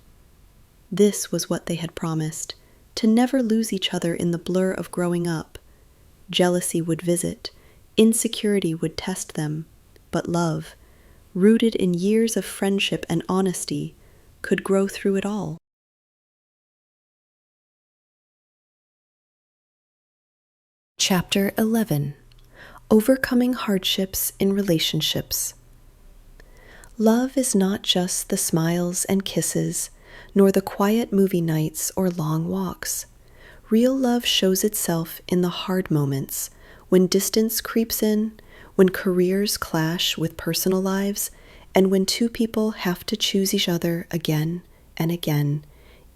This was what they had promised, to never lose each other in the blur of growing up. Jealousy would visit, insecurity would test them, but love, rooted in years of friendship and honesty, could grow through it all. Chapter 11. Overcoming Hardships in Relationships. Love is not just the smiles and kisses, nor the quiet movie nights or long walks. Real love shows itself in the hard moments, when distance creeps in, when careers clash with personal lives, and when 2 people have to choose each other again and again,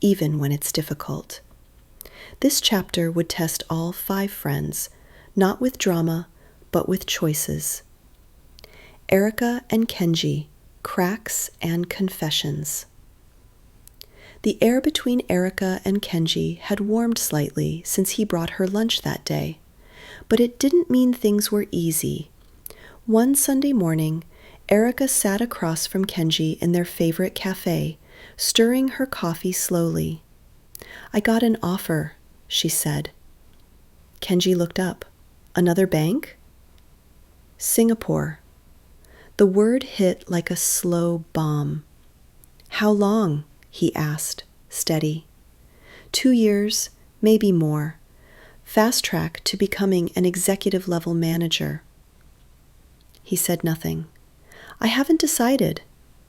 even when it's difficult. This chapter would test all 5 friends, not with drama, but with choices. Erika and Kenji, Cracks and Confessions. The air between Erika and Kenji had warmed slightly since he brought her lunch that day, but it didn't mean things were easy. One Sunday morning, Erika sat across from Kenji in their favorite cafe, stirring her coffee slowly. "I got an offer," she said. Kenji looked up. "Another bank?" "Singapore." The word hit like a slow bomb. "How long?" he asked, steady. 2 years, maybe more. Fast track to becoming an executive-level manager. He said nothing. "I haven't decided,"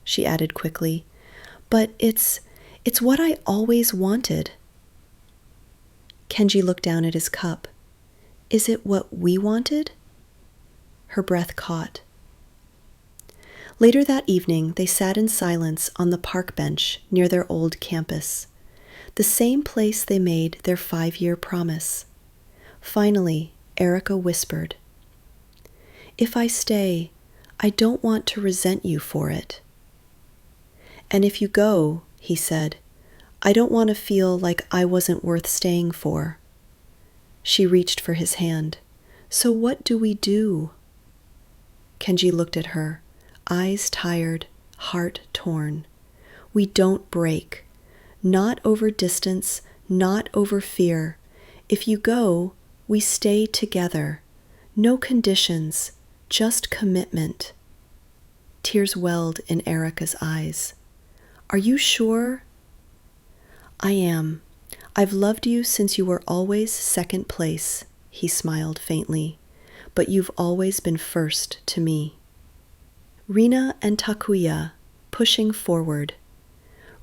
she added quickly, "but it's what I always wanted." Kenji looked down at his cup. "Is it what we wanted?" Her breath caught. Later that evening, they sat in silence on the park bench near their old campus, the same place they made their 5-year promise. Finally, Erika whispered, "If I stay, I don't want to resent you for it." "And if you go," he said, "I don't want to feel like I wasn't worth staying for." She reached for his hand. "So what do we do?" Kenji looked at her, eyes tired, heart torn. "We don't break. Not over distance, not over fear. If you go, we stay together. No conditions, just commitment." Tears welled in Erika's eyes. "Are you sure?" "I am. I've loved you since you were always second place," he smiled faintly, "but you've always been first to me." Rina and Takuya, pushing forward.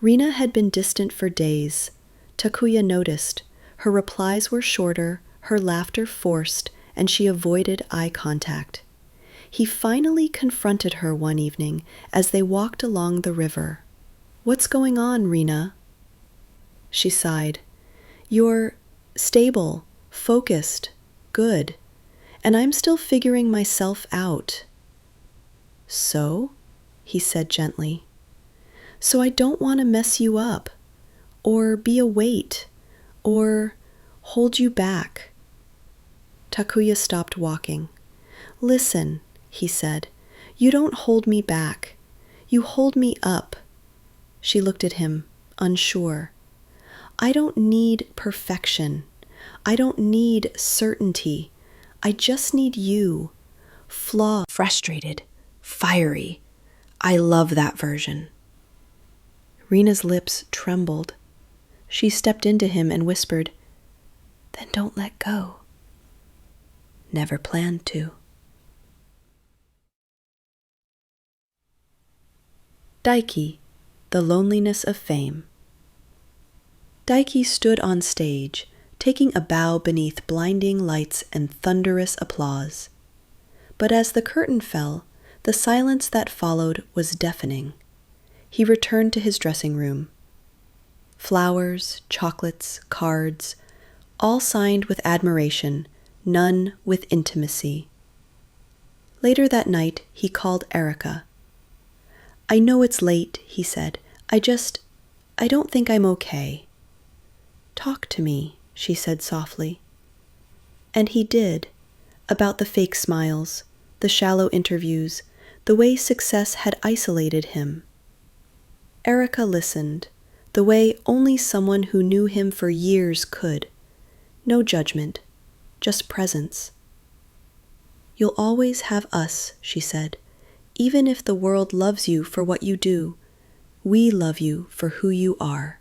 Rina had been distant for days. Takuya noticed. Her replies were shorter, her laughter forced, and she avoided eye contact. He finally confronted her one evening as they walked along the river. "What's going on, Rina?" She sighed. "You're stable, focused, good, and I'm still figuring myself out." "So?" he said gently. "So I don't want to mess you up, or be a weight, or hold you back." Takuya stopped walking. "Listen," he said, "you don't hold me back. You hold me up." She looked at him, unsure. "I don't need perfection. I don't need certainty. I just need you. Frustrated, fiery. I love that version." Rina's lips trembled. She stepped into him and whispered, "Then don't let go." "Never planned to." Daiki, The Loneliness of Fame. Daiki stood on stage, taking a bow beneath blinding lights and thunderous applause. But as the curtain fell, the silence that followed was deafening. He returned to his dressing room. Flowers, chocolates, cards, all signed with admiration, none with intimacy. Later that night, he called Erika. "I know it's late," he said. I don't think I'm okay." "Talk to me," she said softly. And he did, about the fake smiles, the shallow interviews, the way success had isolated him. Erika listened, the way only someone who knew him for years could. No judgment, just presence. "You'll always have us," she said. "Even if the world loves you for what you do, we love you for who you are."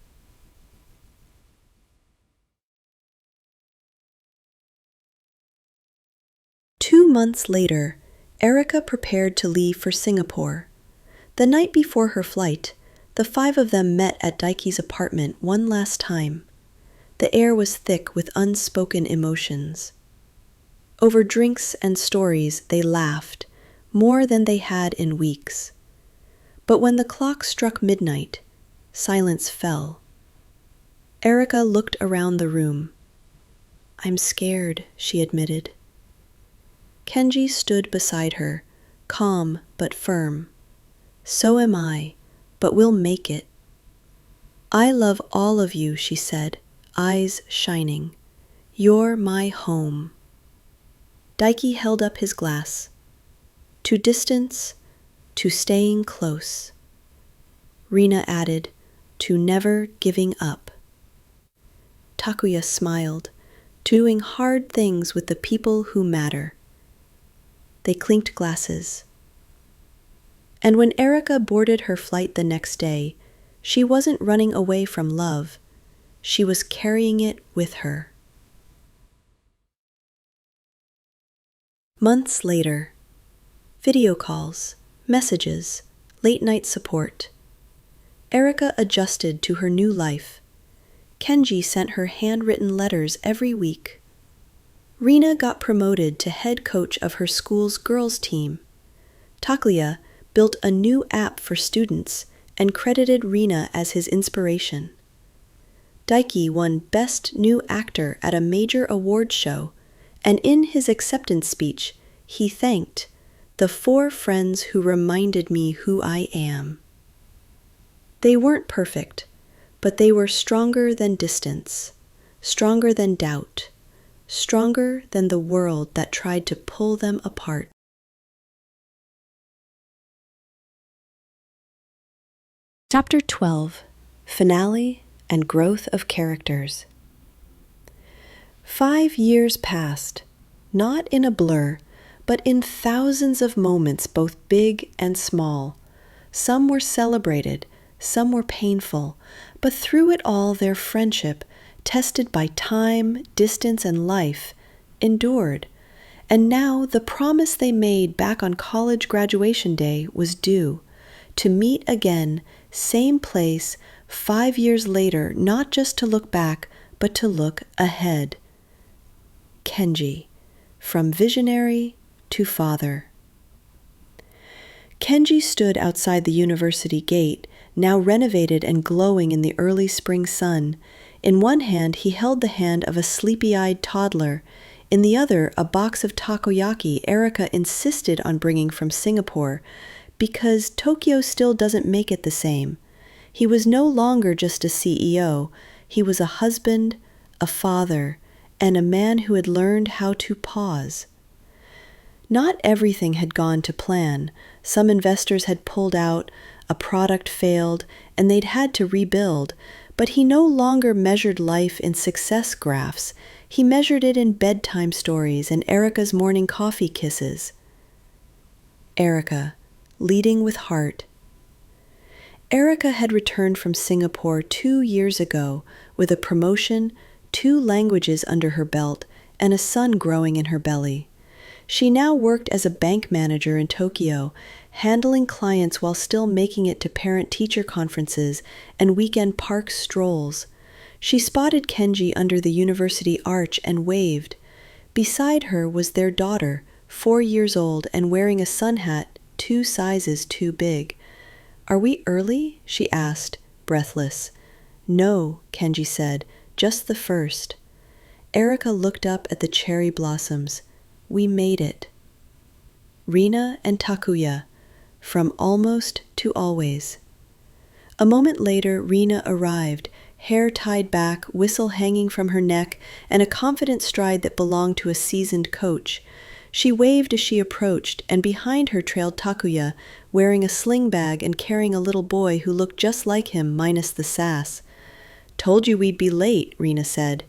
Two months later, Erika prepared to leave for Singapore. The night before her flight, the 5 of them met at Daiki's apartment one last time. The air was thick with unspoken emotions. Over drinks and stories, they laughed, more than they had in weeks. But when the clock struck midnight, silence fell. Erika looked around the room. "I'm scared," she admitted. Kenji stood beside her, calm but firm. So am I, but we'll make it. I love all of you, she said, eyes shining. You're my home. Daiki held up his glass. To distance, to staying close. Rina added, to never giving up. Takuya smiled, doing hard things with the people who matter. They clinked glasses. And when Erika boarded her flight the next day, she wasn't running away from love. She was carrying it with her. Months later, video calls, messages, late-night support. Erika adjusted to her new life. Kenji sent her handwritten letters every week. Rina got promoted to head coach of her school's girls' team. Takuya built a new app for students and credited Rina as his inspiration. Daiki won Best New Actor at a major award show, and in his acceptance speech, he thanked the 4 friends who reminded me who I am. They weren't perfect, but they were stronger than distance, stronger than doubt, stronger than the world that tried to pull them apart. Chapter 12, Finale and Growth of Characters. 5 years passed, not in a blur, but in thousands of moments both big and small. Some were celebrated, some were painful, but through it all their friendship, tested by time, distance, and life, endured. And now the promise they made back on college graduation day was due, to meet again, same place, 5 years later, not just to look back, but to look ahead. Kenji, from visionary to father. Kenji stood outside the university gate, now renovated and glowing in the early spring sun. In one hand, he held the hand of a sleepy-eyed toddler. In the other, a box of takoyaki Erika insisted on bringing from Singapore, because Tokyo still doesn't make it the same. He was no longer just a CEO. He was a husband, a father, and a man who had learned how to pause. Not everything had gone to plan. Some investors had pulled out, a product failed, and they'd had to rebuild. But he no longer measured life in success graphs. He measured it in bedtime stories and Erika's morning coffee kisses. Erika, leading with heart. Erika had returned from Singapore 2 years ago with a promotion, 2 languages under her belt, and a son growing in her belly. She now worked as a bank manager in Tokyo, handling clients while still making it to parent-teacher conferences and weekend park strolls. She spotted Kenji under the university arch and waved. Beside her was their daughter, 4 years old and wearing a sun hat 2 sizes too big. "Are we early?" she asked, breathless. "No," Kenji said, "just the first." Erika looked up at the cherry blossoms. "We made it." Rina and Takuya, from almost to always. A moment later, Rina arrived, hair tied back, whistle hanging from her neck, and a confident stride that belonged to a seasoned coach. She waved as she approached, and behind her trailed Takuya, wearing a sling bag and carrying a little boy who looked just like him, minus the sass. "Told you we'd be late," Rina said.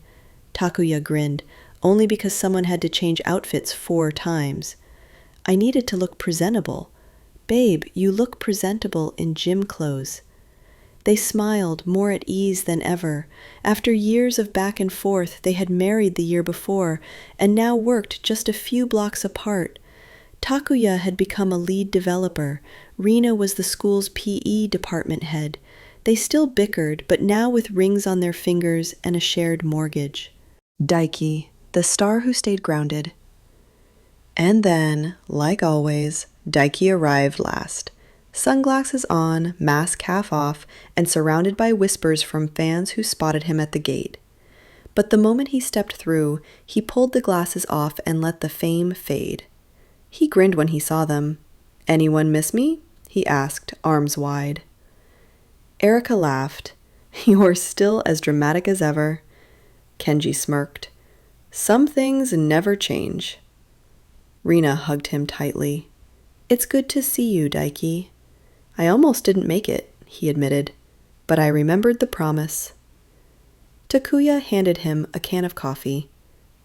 Takuya grinned, only because someone had to change outfits 4 times. "I needed to look presentable." "Babe, you look presentable in gym clothes." They smiled, more at ease than ever. After years of back and forth, they had married the year before, and now worked just a few blocks apart. Takuya had become a lead developer. Rina was the school's PE department head. They still bickered, but now with rings on their fingers and a shared mortgage. Daiki, the star who stayed grounded. And then, like always, Daiki arrived last. Sunglasses on, mask half off, and surrounded by whispers from fans who spotted him at the gate. But the moment he stepped through, he pulled the glasses off and let the fame fade. He grinned when he saw them. "Anyone miss me?" he asked, arms wide. Erika laughed. You're still as dramatic as ever. Kenji smirked. Some things never change. Rina hugged him tightly. It's good to see you, Daiki. I almost didn't make it, he admitted, but I remembered the promise. Takuya handed him a can of coffee.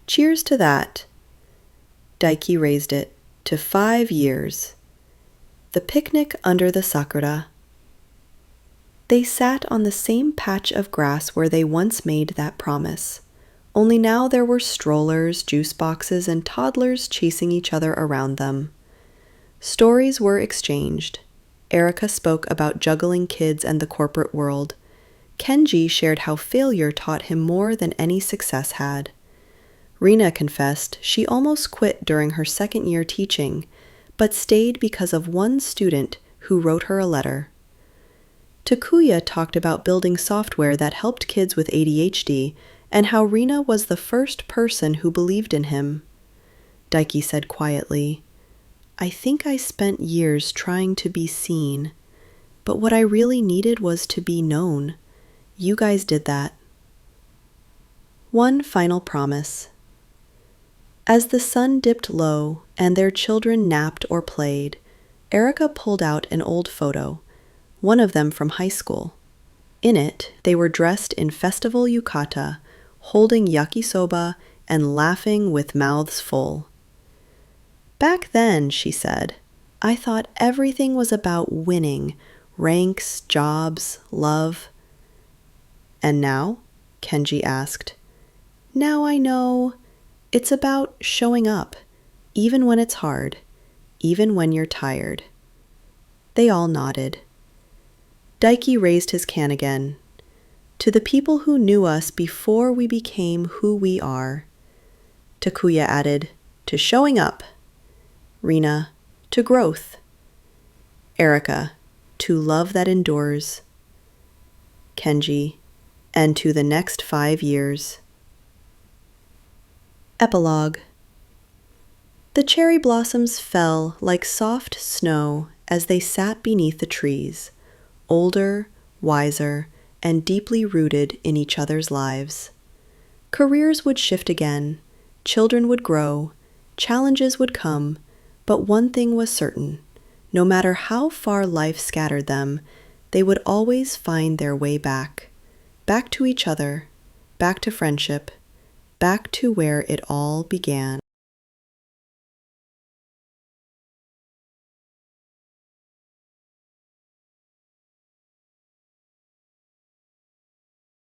Cheers to that. Daiki raised it to 5 years. The picnic under the sakura. They sat on the same patch of grass where they once made that promise. Only now there were strollers, juice boxes, and toddlers chasing each other around them. Stories were exchanged. Erika spoke about juggling kids and the corporate world. Kenji shared how failure taught him more than any success had. Rina confessed she almost quit during her second year teaching, but stayed because of one student who wrote her a letter. Takuya talked about building software that helped kids with ADHD and how Rina was the first person who believed in him. Daiki said quietly, I think I spent years trying to be seen, but what I really needed was to be known. You guys did that. One final promise. As the sun dipped low and their children napped or played, Erika pulled out an old photo, one of them from high school. In it, they were dressed in festival yukata, holding yakisoba and laughing with mouths full. Back then, she said, I thought everything was about winning, ranks, jobs, love. And now? Kenji asked. Now I know. It's about showing up, even when it's hard, even when you're tired. They all nodded. Daiki raised his can again. To the people who knew us before we became who we are. Takuya added, to showing up. Rina, to growth. Erika, to love that endures. Kenji, and to the next 5 years. Epilogue. The cherry blossoms fell like soft snow as they sat beneath the trees, older, wiser, and deeply rooted in each other's lives. Careers would shift again, children would grow, challenges would come, but one thing was certain. No matter how far life scattered them, they would always find their way back. Back to each other, back to friendship, back to where it all began.